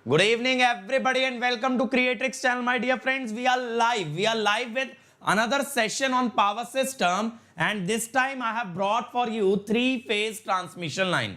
Good evening, everybody, and welcome to Creatrix channel, my dear friends. We are live. We are live with another session on power system, and this time I have brought for you three-phase transmission line.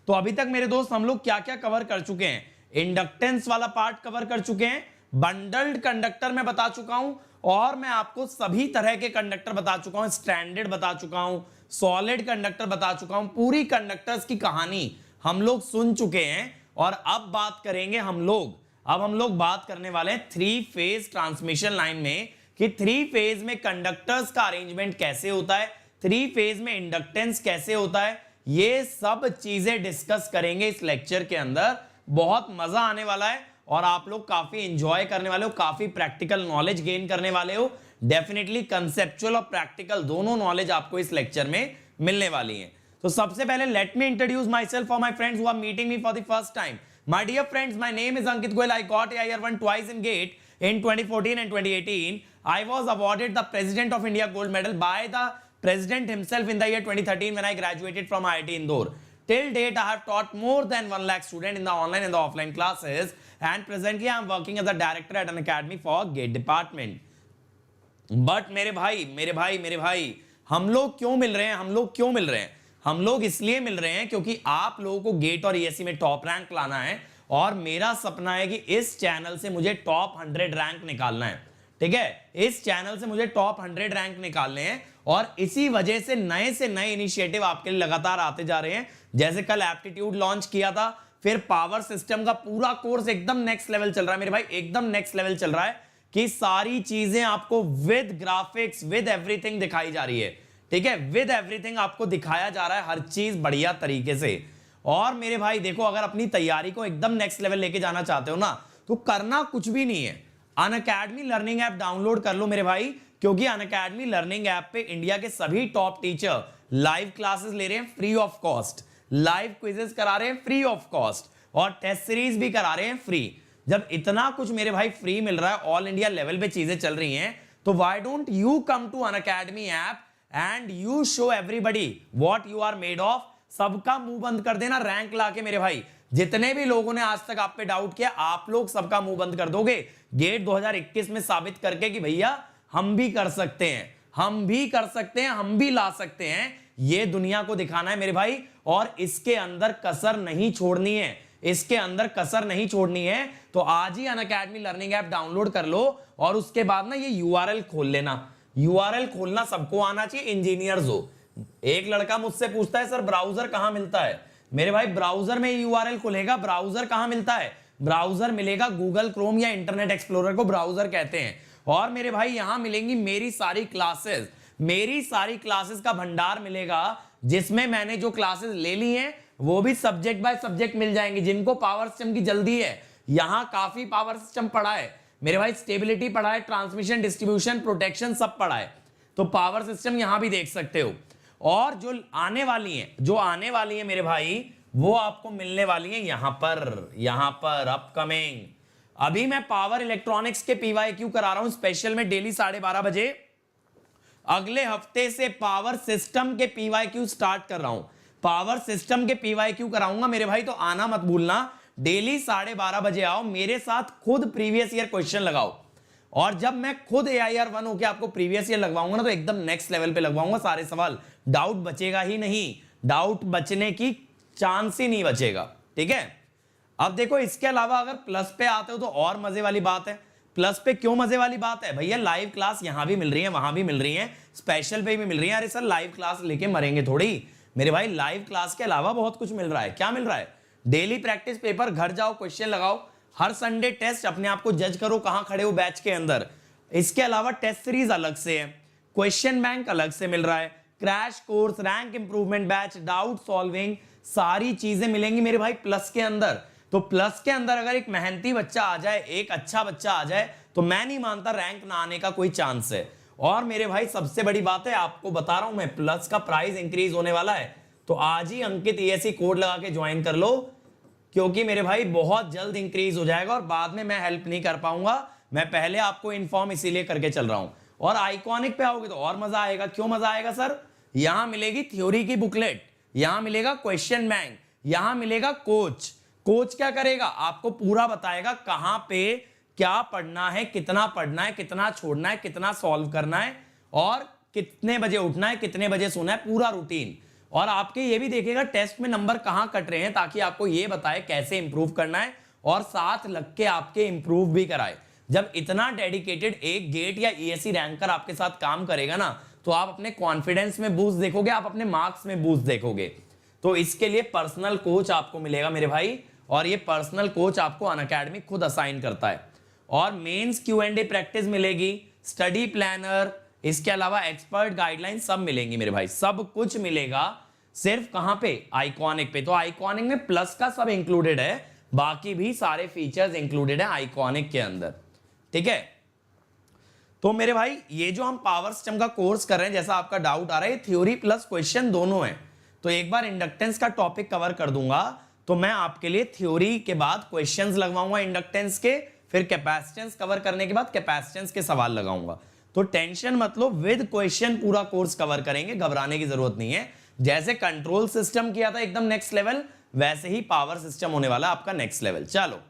तो अभी तक मेरे दोस्त हम लोग क्या-क्या cover कर चुके हैं? इंडक्टेंस वाला पार्ट कवर कर चुके हैं, बंडल्ड कंडक्टर में बता चुका हूं, और मैं आपको सभी तरह के कंडक्टर बता चुका हूं, स्ट्रैंडेड बता चुका हूं, सॉलिड कंडक्टर बता चुका हूं, पूरी कंडक्टर्स की कहानी हम लोग सुन चुके हैं। और अब बात करेंगे हम लोग बात करने वाले हैं थ्री फेज ट्रांसमिशन लाइन में कि थ्री फेज में कंडक्टर्स का अरेंजमेंट कैसे होता है, थ्री फेज में इंडक्टेंस कैसे होता है, ये सब चीजें डिस्कस करेंगे इस लेक्चर के अंदर। बहुत मजा आने वाला है और आप लोग काफी एंजॉय करने वाले हो, काफी प्रैक्टिकल नॉलेज गेन करने वाले हो। डेफिनेटली कंसेप्चुअल और प्रैक्टिकल दोनों नॉलेज आपको इस लेक्चर में मिलने वाली है। तो सबसे पहले let me introduce myself for my friends who are meeting me for the first time. My dear friends, my name is Ankit Goyal. I got AIR1 twice in GATE in 2014 and 2018. I was awarded the President of India Gold Medal by the President himself in the year 2013 when I graduated from IIT Indore. Till date, I have taught more than 1 lakh students in the online and the offline classes, and presently I am working as a director at an academy for GATE department. But मेरे भाई, हम लोग क्यों मिल रहे हैं? हम लोग इसलिए मिल रहे हैं क्योंकि आप लोगों को गेट और ईएससी में टॉप रैंक लाना है, और मेरा सपना है कि इस चैनल से मुझे टॉप 100 रैंक निकालना है। ठीक है, इस चैनल से मुझे टॉप 100 रैंक निकालने हैं, और इसी वजह से नए इनिशिएटिव आपके लिए लगातार आते जा रहे हैं। जैसे कल एप्टीट्यूड लॉन्च किया था, फिर पावर सिस्टम का पूरा कोर्स एकदम नेक्स्ट लेवल चल रहा है मेरे भाई, एकदम नेक्स्ट लेवल चल रहा है कि सारी चीजें आपको विद ग्राफिक्स विद एवरीथिंग दिखाई जा रही है। ठीक है, विद एवरीथिंग आपको दिखाया जा रहा है, हर चीज बढ़िया तरीके से। और मेरे भाई देखो, अगर अपनी तैयारी को एकदम नेक्स्ट लेवल लेके जाना चाहते हो ना, तो करना कुछ भी नहीं है, अनअकैडमी लर्निंग ऐप डाउनलोड कर लो मेरे भाई, क्योंकि अनअकैडमी लर्निंग ऐप पे इंडिया के सभी टॉप टीचर लाइव क्लासेस ले रहे हैं free of cost, live quizzes करा रहे हैं फ्री ऑफ कॉस्ट, और टेस्ट सीरीज भी करा रहे हैं फ्री। जब इतना कुछ मेरे भाई फ्री मिल रहा है, ऑल इंडिया लेवल पे चीजें चल रही हैं, तो why don't you come to Unacademy app and you show everybody what you are made of. सबका मुंह बंद कर देना रैंक लाके मेरे भाई। जितने भी लोगों ने आज तक आप पे डाउट किया, आप लोग सबका मुंह बंद कर दोगे गेट 2021 में, साबित करके कि भैया हम भी कर सकते हैं, हम भी ला सकते हैं। ये दुनिया को दिखाना है मेरे भाई, और इसके अंदर कसर नहीं छोड़नी है। तो आज ही अनअकैडमी लर्निंग ऐप डाउनलोड कर लो, और उसके बाद ना ये यूआरएल खोल लेना। यूआरएल खोलना सबको आना चाहिए, इंजीनियर्स हो। एक लड़का मुझसे पूछता है, सर ब्राउजर कहां मिलता है? मेरे भाई ब्राउजर में यूआरएल खुलेगा। ब्राउजर कहां मिलता है? ब्राउजर मिलेगा गूगल क्रोम या इंटरनेट एक्सप्लोरर को ब्राउजर कहते हैं। और मेरे भाई यहां मिलेंगी मेरी सारी क्लासेस का भंडार मिलेगा, जिसमें मैंने जो क्लासेस ले ली हैं वो भी सब्जेक्ट बाय सब्जेक्ट मिल जाएंगे। जिनको पावर सिस्टम की जल्दी है, यहां काफी पावर सिस्टम पढ़ा है मेरे भाई, स्टेबिलिटी पढ़ा है, ट्रांसमिशन, डिस्ट्रीब्यूशन, प्रोटेक्शन सब पढ़ा है, तो पावर सिस्टम यहां भी देख सकते हो। और जो आने वाली है मेरे भाई, वो आपको मिलने वाली है यहां पर अपकमिंग। अभी मैं पावर इलेक्ट्रॉनिक्स के पीवाईक्यू करा रहा हूं स्पेशल में डेली 12:30 बजे। अगले हफ्ते से पावर सिस्टम के पीवाईक्यू स्टार्ट कर रहा हूं, पावर सिस्टम के पीवाईक्यू कराऊंगा मेरे भाई, तो आना मत भूलना। डेली 12:30 बजे आओ, मेरे साथ खुद प्रीवियस ईयर क्वेश्चन लगाओ, और जब मैं खुद AIR1 होके आपको प्रीवियस ईयर लगवाऊंगा ना, तो एकदम नेक्स्ट लेवल पे लगवाऊंगा सारे सवाल। डाउट बचेगा ही नहीं, डाउट बचने की चांस ही नहीं बचेगा। ठीक है, अब देखो इसके अलावा अगर प्लस पे आते हो तो और मजे वाली बात है। प्लस पे क्यों मजे वाली बात है भैया? लाइव क्लास यहां भी मिल रही है, वहां भी मिल रही है, स्पेशल पे भी मिल रही है। अरे सर लाइव क्लास लेके मरेंगे थोड़ी मेरे भाई, लाइव क्लास के अलावा बहुत कुछ मिल रहा है। क्या मिल रहा है? डेली प्रैक्टिस पेपर, घर जाओ क्वेश्चन लगाओ, हर संडे टेस्ट, अपने आप को जज करो कहां खड़े हो बैच के अंदर। इसके अलावा टेस्ट सीरीज अलग से है, क्वेश्चन बैंक अलग से मिल रहा है, crash course, rank improvement batch, doubt solving, सारी चीजें मिलेंगी मेरे भाई प्लस के अंदर। तो प्लस के अंदर अगर एक मेहनती बच्चा आ जाए, एक अच्छा बच्चा आ जाए, तो मैं नहीं मानता रैंक ना आने का कोई चांस है। और मेरे भाई सबसे बड़ी बात है, आपको बता रहा हूं मैं, प्लस का प्राइस इंक्रीज होने वाला है, तो आज ही अंकित ESE कोड लगा के ज्वाइन कर लो, क्योंकि मेरे भाई बहुत जल्द इंक्रीज हो जाएगा, और बाद में मैं हेल्प नहीं कर पाऊंगा। मैं पहले आपको इन्फॉर्म इसीलिए करके चल रहा हूं। और आइकॉनिक पे आओगे तो और मजा आएगा। क्यों मजा आएगा सर? यहां मिलेगी थ्योरी की बुकलेट, यहां मिलेगा क्वेश्चन बैंक, यहां मिलेगा कोच, कोच क्या करेगा, आपको पूरा बताएगा कहां पे क्या पढ़ना है, कितना छोड़ना है, कितना सॉल्व करना है और कितने बजे उठना है, कितने बजे सोना है, पूरा रूटीन। और आपके ये भी देखेगा टेस्ट में नंबर कहां कट रहे हैं, ताकि आपको ये बताए कैसे इंप्रूव करना है और साथ लग के आपके इंप्रूव भी कराए। जब इतना डेडिकेटेड एक गेट या ईएससी रैंकर आपके साथ काम करेगा ना, तो आप अपने कॉन्फिडेंस में बूस्ट देखोगे, आप अपने मार्क्स में बूस्ट देखोगे। तो इसके लिए पर्सनल कोच आपको मिलेगा मेरे भाई, और ये पर्सनल कोच आपको अनअकैडमी खुद असाइन करता है। और मेंस Q&A प्रैक्टिस मिलेगी, स्टडी प्लानर, इसके अलावा एक्सपर्ट गाइडलाइन सब मिलेंगी मेरे भाई, सब कुछ मिलेगा। सिर्फ कहां पे, आइकॉनिक पे। तो आइकॉनिक में प्लस का सब इंक्लूडेड है, बाकी भी सारे फीचर्स इंक्लूडेड है आइकॉनिक के अंदर, ठीक है। तो मेरे भाई ये जो हम पावर सिस्टम का कोर्स कर रहे हैं, जैसा आपका डाउट आ रहा है, थ्योरी प्लस क्वेश्चन दोनों है। तो एक बार इंडक्टेंस का टॉपिक कवर कर दूंगा, तो मैं आपके लिए थ्योरी के बाद क्वेश्चंस लगवाऊंगा इंडक्टेंस के, फिर कैपेसिटेंस कवर करने के बाद कैपेसिटेंस के सवाल लगाऊंगा। तो टेंशन मत लो, विद क्वेश्चन पूरा कोर्स कवर करेंगे, घबराने की जरूरत नहीं है। जैसे कंट्रोल सिस्टम किया था एकदम नेक्स्ट लेवल, वैसे ही पावर सिस्टम होने वाला आपका नेक्स्ट लेवल। चलो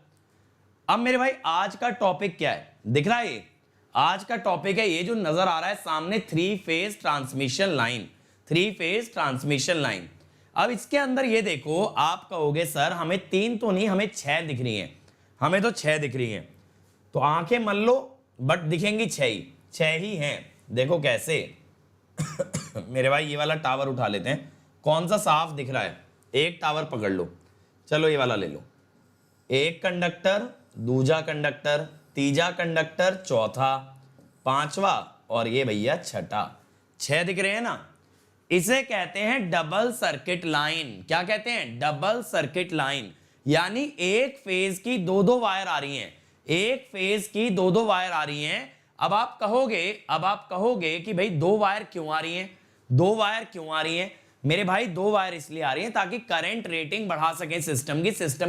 अब मेरे भाई आज का टॉपिक क्या है, दिख रहा है ये? आज का टॉपिक है ये जो नजर आ रहा है सामने, 3 phase transmission line. 3 phase transmission line. अब इसके अंदर ये देखो, आप कहोगे सर हमें 3 तो नहीं, हमें 6 दिख रही हैं, हमें तो 6 दिख रही हैं। तो आंखें मल लो, बट दिखेंगी 6 ही हैं। देखो कैसे मेरे भाई ये वाला टावर उठा लेते हैं, कौन सा साफ दिख रहा है, एक टावर पकड़ लो, चलो ये वाला ले लो। एक कंडक्टर, दूसरा कंडक्टर, तीसरा कंडक्टर, चौथा, पांचवा और ये भैया छठा। 6 दिख रहे हैं ना, इसे कहते हैं डबल सर्किट लाइन। क्या कहते हैं? Double circuit line. यानी एक फेज की 2-2 वायर आ रही हैं, एक फेज की 2-2 वायर आ रही हैं। अब आप कहोगे कि भाई 2 वायर क्यों आ रही हैं, 2 वायर क्यों आ रही हैं? मेरे भाई 2 वायर इसलिए आ रही हैं ताकि करंट रेटिंग बढ़ा सके सिस्टम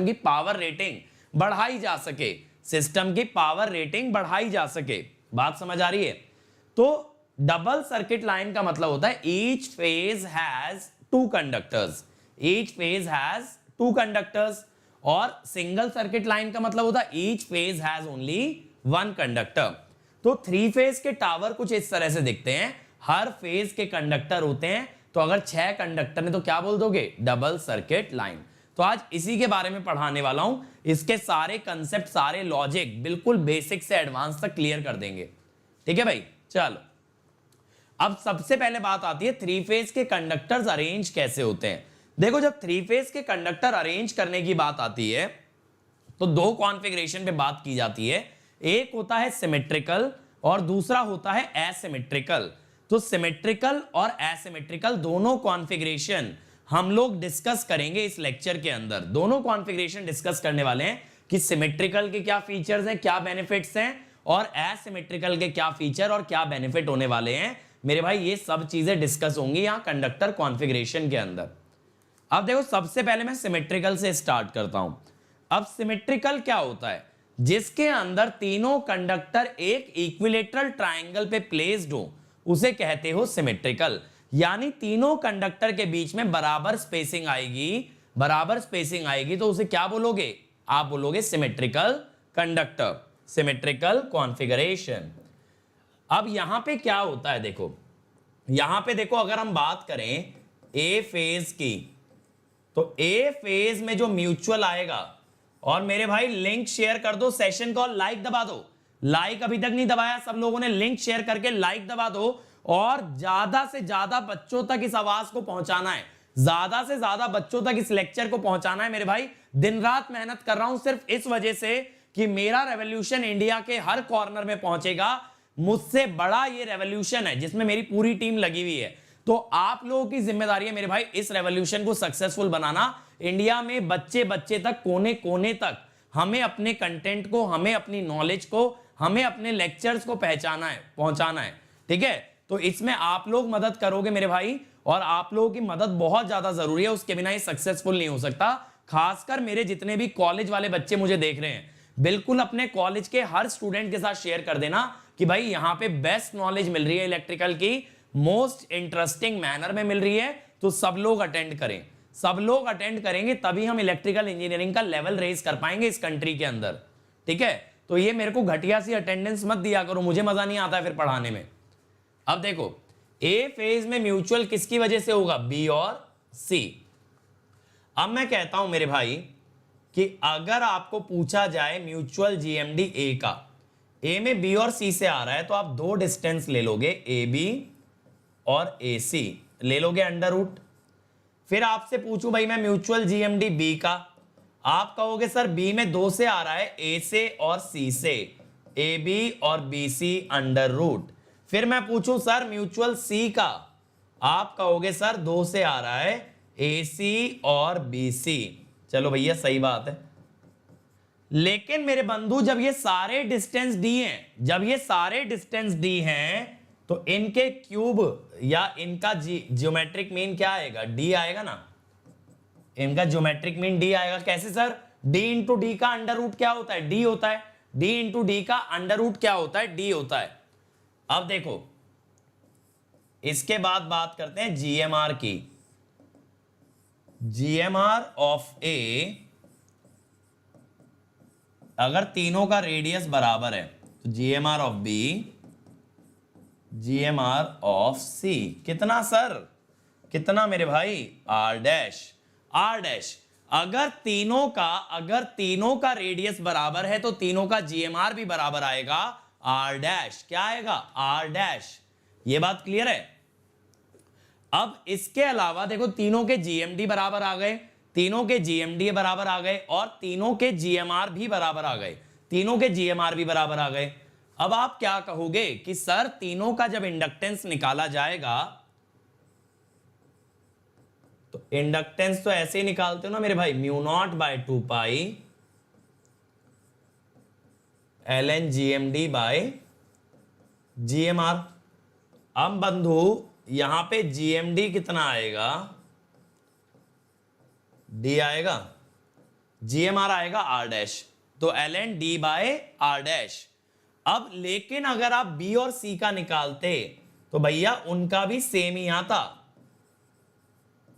की पावर रेटिंग बढ़ाई जा सके, सिस्टम की पावर रेटिंग बढ़ाई जा सके। बात समझ आ रही है? तो डबल सर्किट लाइन का मतलब होता है each phase has 2 conductors, each phase has 2 conductors. और सिंगल सर्किट लाइन का मतलब होता है each phase has only 1 conductor. तो 3 फेज के टावर कुछ इस तरह से दिखते हैं, हर फेज के कंडक्टर होते हैं। तो अगर 6 कंडक्टर है तो क्या बोल दोगे? Double circuit line. तो आज इसी के बारे में पढ़ाने वाला हूं, इसके सारे कंसेप्ट, सारे लॉजिक बिल्कुल बेसिक से एडवांस तक क्लियर कर देंगे, ठीक है भाई। चलो अब सबसे पहले बात आती है 3 फेज के कंडक्टर्स अरेंज कैसे होते हैं। देखो जब 3 फेज के कंडक्टर अरेंज करने की बात आती है तो 2 कॉन्फ़िगरेशन पे बात की जाती है। एक होता है सिमेट्रिकल और दूसरा होता है एसिमेट्रिकल। तो सिमेट्रिकल और एसिमेट्रिकल दोनों कॉन्फ़िगरेशन हम लोग डिस्कस करेंगे इस लेक्चर के अंदर। दोनों कॉन्फ़िगरेशन डिस्कस करने वाले हैं कि सिमेट्रिकल के क्या फीचर्स हैं, क्या बेनिफिट्स हैं, और एसिमेट्रिकल के क्या फीचर और क्या बेनिफिट होने वाले हैं। मेरे भाई ये सब चीजें डिस्कस होंगी यहां कंडक्टर कॉन्फ़िगरेशन के अंदर। अब देखो सबसे पहले मैं सिमेट्रिकल से स्टार्ट करता हूं। अब सिमेट्रिकल क्या होता है? जिसके अंदर तीनों कंडक्टर एक इक्विलेटरल ट्रायंगल पे प्लेस्ड हो, उसे कहते हो सिमेट्रिकल। यानी तीनों कंडक्टर के बीच में बराबर स्पेसिंग आएगी, तो उसे क्या बोलोगे? आप बोलोगे सिमेट्रिकल कंडक्टर, सिमेट्रिकल कॉन्फ़िगरेशन। अब यहां पे क्या होता है, देखो यहां पे देखो, अगर हम बात करें ए फेज की, तो ए फेज में जो म्यूचुअल आएगा, और मेरे भाई लिंक शेयर कर दो सेशन को, लाइक दबा दो। लाइक अभी तक नहीं दबाया सब लोगों ने, लिंक शेयर करके लाइक दबा दो, और ज्यादा से ज्यादा बच्चों तक इस आवाज को पहुंचाना है, ज्यादा से ज्यादा बच्चों तक इस लेक्चर को पहुंचाना है। मेरे भाई दिन रात मेहनत कर रहा हूं सिर्फ इस वजह से कि मेरा रेवोल्यूशन इंडिया के हर कॉर्नर में पहुंचेगा। मुझसे बड़ा ये रेवोल्यूशन है जिसमें मेरी पूरी टीम लगी हुई है। तो आप लोगों की जिम्मेदारी है मेरे भाई इस रेवोल्यूशन को सक्सेसफुल बनाना। इंडिया में बच्चे बच्चे तक, कोने कोने तक हमें अपने कंटेंट को, हमें अपनी नॉलेज को, हमें अपने लेक्चर्स को पहुंचाना है, ठीक है। तो इसमें आप लोग मदद करोगे मेरे भाई, और आप लोगों की मदद बहुत ज्यादा जरूरी है, उसके बिना ये सक्सेसफुल नहीं हो सकता। खासकर मेरे जितने भी कॉलेज वाले बच्चे मुझे देख रहे हैं, बिल्कुल अपने कॉलेज के हर स्टूडेंट के साथ शेयर कर देना कि भाई यहां पे बेस्ट नॉलेज मिल रही है इलेक्ट्रिकल की, मोस्ट इंटरेस्टिंग मैनर में मिल रही है, तो सब लोग अटेंड करें, सब लोग अटेंड करेंगे तभी हम इलेक्ट्रिकल इंजीनियरिंग का लेवल रेज कर पाएंगे इस कंट्री के अंदर, ठीक है। तो ये मेरे को घटिया सी अटेंडेंस मत दिया करो, मुझे मजा नहीं आता है फिर पढ़ाने में। अब देखो ए फेज में म्यूचुअल किसकी वजह से होगा, बी और सी। अब मैं कहता हूं मेरे भाई कि अगर आपको पूछा जाए म्यूचुअल जीएमडी ए का, ए में बी और सी से आ रहा है, तो आप दो डिस्टेंस ले लोगे, ए बी और ए सी ले लोगे अंडर रूट। फिर आपसे पूछूं भाई मैं म्यूचुअल जीएमडी बी का, आप कहोगे सर बी में दो से आ रहा है, ए से और सी से, ए बी और बी सी अंडर रूट। फिर मैं पूछूं सर म्यूचुअल सी का, आप कहोगे सर दो से आ रहा है, ए सी और बी सी। चलो भैया सही बात है, लेकिन मेरे बंधु जब ये सारे डिस्टेंस डी हैं, जब ये सारे डिस्टेंस डी हैं, तो इनके क्यूब या इनका ज्योमेट्रिक मीन क्या आएगा, डी आएगा ना। इनका ज्योमेट्रिक मीन डी आएगा। कैसे सर, डी इंटू डी का अंडर रूट क्या होता है, डी होता है। डी इंटू डी का अंडर रूट क्या होता है, डी होता है। अब देखो इसके बाद बात करते हैं जीएमआर की। जीएमआर ऑफ ए, अगर तीनों का रेडियस बराबर है तो GMR of B, GMR of C कितना सर, कितना मेरे भाई, आर डैश। आर डैश अगर तीनों का रेडियस बराबर है तो तीनों का जीएमआर भी बराबर आएगा, आर डैश। क्या आएगा, आर डैश। ये बात क्लियर है। अब इसके अलावा देखो तीनों के जीएमडी बराबर आ गए, तीनों के जीएमडी बराबर आ गए और तीनों के जीएमआर भी बराबर आ गए, तीनों के जीएमआर भी बराबर आ गए। अब आप क्या कहोगे कि सर तीनों का जब इंडक्टेंस निकाला जाएगा, तो इंडक्टेंस तो ऐसे ही निकालते हो ना मेरे भाई, mu naught by 2 pi ln GMD bye GMR। अब बंधु यहां पे GMD कितना आएगा, D आएगा, GMR आएगा R डैश, तो ln D by R dash. अब लेकिन अगर आप B और C का निकालते तो भैया उनका भी सेम ही आता,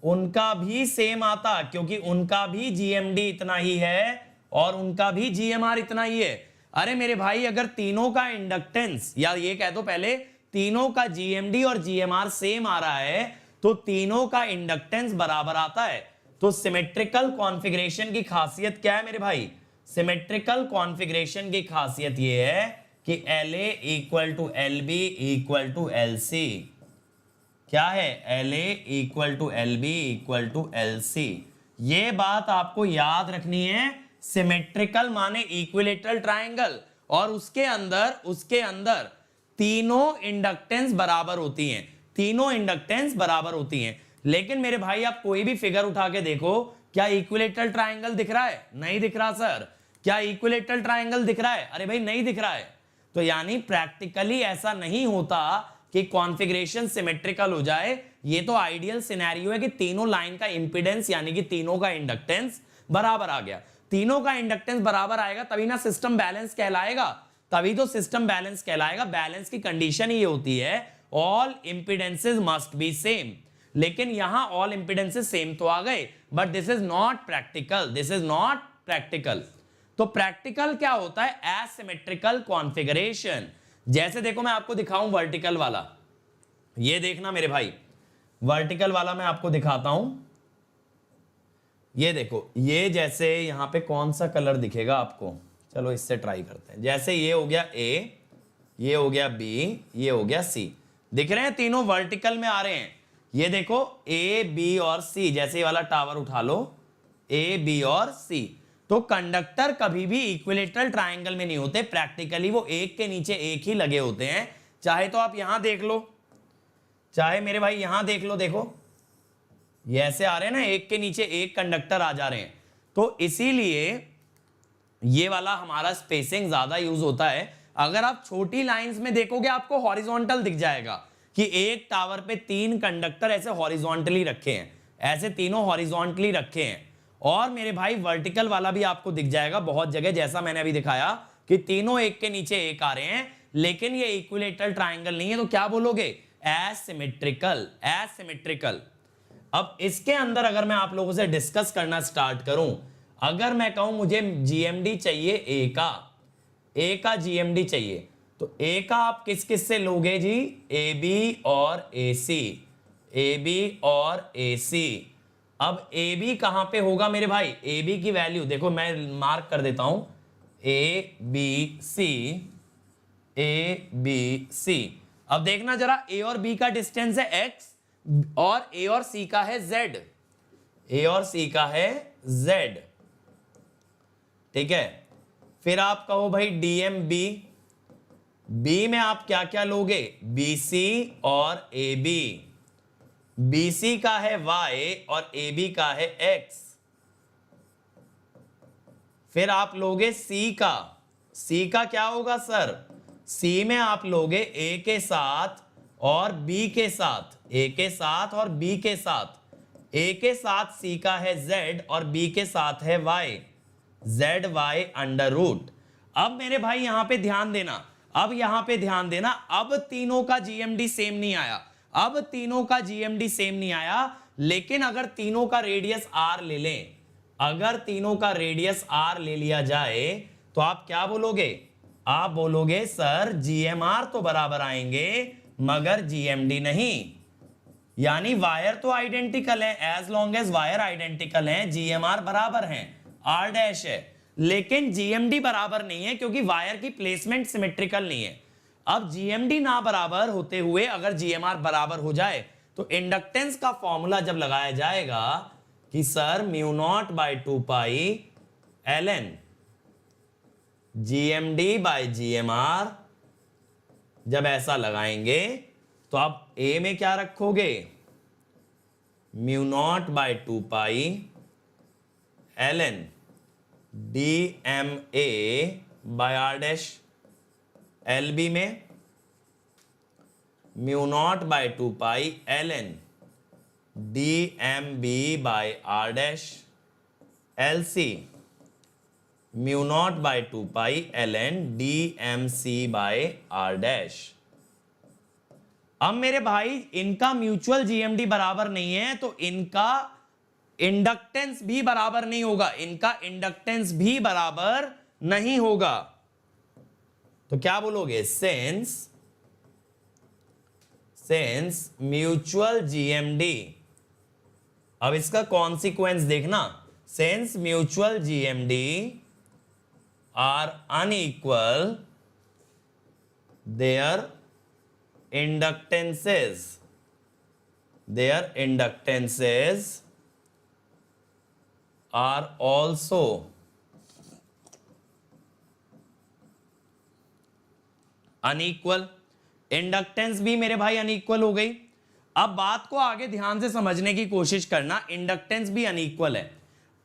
उनका भी सेम आता, क्योंकि उनका भी GMD इतना ही है और उनका भी GMR इतना ही है। अरे मेरे भाई अगर तीनों का इंडक्टेंस, या ये कह दो पहले तीनों का GMD और GMR सेम आ रहा है, तो तीनों का इंडक्टेंस बराबर आता है। तो सिमेट्रिकल कॉन्फ़िगरेशन की खासियत क्या है मेरे भाई, सिमेट्रिकल कॉन्फ़िगरेशन की खासियत ये है कि LA equal to LB equal to LC। क्या है, LA equal to LB equal to LC। ये बात आपको याद रखनी है। सिमेट्रिकल माने इक्विलेटरल ट्रायंगल, और उसके अंदर तीनों इंडक्टेंस बराबर होती हैं, तीनों इंडक्टेंस बराबर होती हैं। लेकिन मेरे भाई आप कोई भी फिगर उठा के देखो, क्या इक्विलेटरल ट्रायंगल दिख रहा है, नहीं दिख रहा सर। क्या इक्विलेटरल ट्रायंगल दिख रहा है, अरे भाई नहीं दिख रहा है। तो यानी प्रैक्टिकली ऐसा नहीं होता कि कॉन्फ़िगरेशन सिमेट्रिकल हो जाए। ये तो आइडियल सिनेरियो है कि तीनों लाइन का इंपीडेंस यानी कि तीनों का इंडक्टेंस बराबर आ गया। तीनों का इंडक्टेंस बराबर आएगा तभी ना सिस्टम बैलेंस कहलाएगा, तभी तो सिस्टम बैलेंस कहलाएगा। बैलेंस की कंडीशन ही होती है ऑल इंपीडेंसेस मस्ट बी सेम। लेकिन यहां ऑल इंपीडेंसेस सेम तो आ गए, but this is not practical, this is not practical. तो प्रैक्टिकल क्या होता है, एसिमेट्रिकल कॉन्फ़िगरेशन। जैसे देखो मैं आपको दिखाऊं वर्टिकल वाला, ये देखना मेरे भाई, वर्टिकल वाला मैं आपको दिखाता हूं। ये देखो, ये जैसे यहां पे कौन सा कलर दिखेगा आपको, चलो इससे ट्राई करते हैं। जैसे ये हो गया A, ये हो गया B, ये हो गया C। दिख रहे हैं, तीनों वर्टिकल में आ रहे हैं। ये देखो A, B और C, जैसे ये वाला टावर उठा लो, A, B और C। तो कंडक्टर कभी भी इक्विलेटरल ट्रायंगल में नहीं होते, प्रैक्टिकली वो एक के नीचे एक ही लगे होते हैं। चाहे तो आप यहां देख लो, चाहे मेरे भाई यहां देख लो, देखो ये ऐसे आ रहे हैं ना, एक के नीचे एक कंडक्टर आ जा रहे हैं। तो इसीलिए ये वाला हमारा स्पेसिंग ज्यादा यूज होता है। अगर आप छोटी लाइंस में देखोगे आपको हॉरिजॉन्टल दिख जाएगा कि एक टावर पे 3 कंडक्टर ऐसे हॉरिजॉन्टली रखे हैं, ऐसे तीनों हॉरिजॉन्टली रखे हैं। और मेरे भाई वर्टिकल वाला भी आपको दिख जाएगा बहुत जगह, जैसा मैंने अभी दिखाया कि तीनों एक के नीचे एक आ रहे हैं, लेकिन ये इक्विलेटरल ट्रायंगल नहीं है। तो क्या बोलोगे, एसिमेट्रिकल। एसिमेट्रिकल। अब इसके अंदर अगर मैं आप लोगों से डिस्कस करना स्टार्ट करूं, अगर मैं कहूं मुझे जीएमडी चाहिए ए का जीएमडी चाहिए, तो ए का आप किस किस से लोगे जी? ए बी और ए सी, ए बी और ए सी। अब ए बी कहां पे होगा मेरे भाई? ए बी की वैल्यू देखो, मैं मार्क कर देता हूं, A B C, A B C. अब देखना जरा, ए और बी का डिस्टेंस है x और ए और सी का है z, ए और सी का है z, ठीक है। फिर आप कहो भाई डीएम बी, बी में आप क्या क्या लोगे? बी सी और ए बी, बी सी का है y और ए बी का है x। फिर आप लोगे सी का, सी का क्या होगा सर? सी में आप लोगे ए के साथ और बी के साथ, ए के साथ और बी के साथ। ए के साथ सी का है z और बी के साथ है y, Z Y under root. अब मेरे भाई यहां पे ध्यान देना, अब यहां पे ध्यान देना, अब तीनों का जीएमडी सेम नहीं आया, अब तीनों का जीएमडी सेम नहीं आया, लेकिन अगर तीनों का रेडियस r ले लें, अगर तीनों का रेडियस r ले लिया जाए तो आप क्या बोलोगे? आप बोलोगे सर जीएमआर तो बराबर आएंगे मगर जीएमडी नहीं। यानी वायर तो आइडेंटिकल है, as long as wire identical है, जीएमआर बराबर है, आर डैश है, लेकिन जीएमडी बराबर नहीं है क्योंकि वायर की प्लेसमेंट सिमेट्रिकल नहीं है। अब जीएमडी ना बराबर होते हुए अगर जीएमआर बराबर हो जाए तो इंडक्टेंस का फॉर्मूला जब लगाया जाएगा कि sir mu naught by 2 pi L N GMD by GMR, जब ऐसा लगाएंगे तो आप ए में क्या रखोगे? Mu naught by 2 pi L N D M A by R dash, L B में mu naught by 2 pi L N D M B by R dash, L C mu naught by 2 pi L N D M C by R dash. अब मेरे भाई इनका mutual GMD बराबर नहीं है तो इनका इंडक्टेंस भी बराबर नहीं होगा, इनका इंडक्टेंस भी बराबर नहीं होगा। तो क्या बोलोगे? सेंस म्यूचुअल जीएमडी, अब इसका कॉन्सिक्वेंस देखना, since mutual GMD are unequal their inductances are also unequal. Inductance भी मेरे भाई अनइक्वल हो गई। अब बात को आगे ध्यान से समझने की कोशिश करना, इंडक्टेंस भी अनइक्वल है।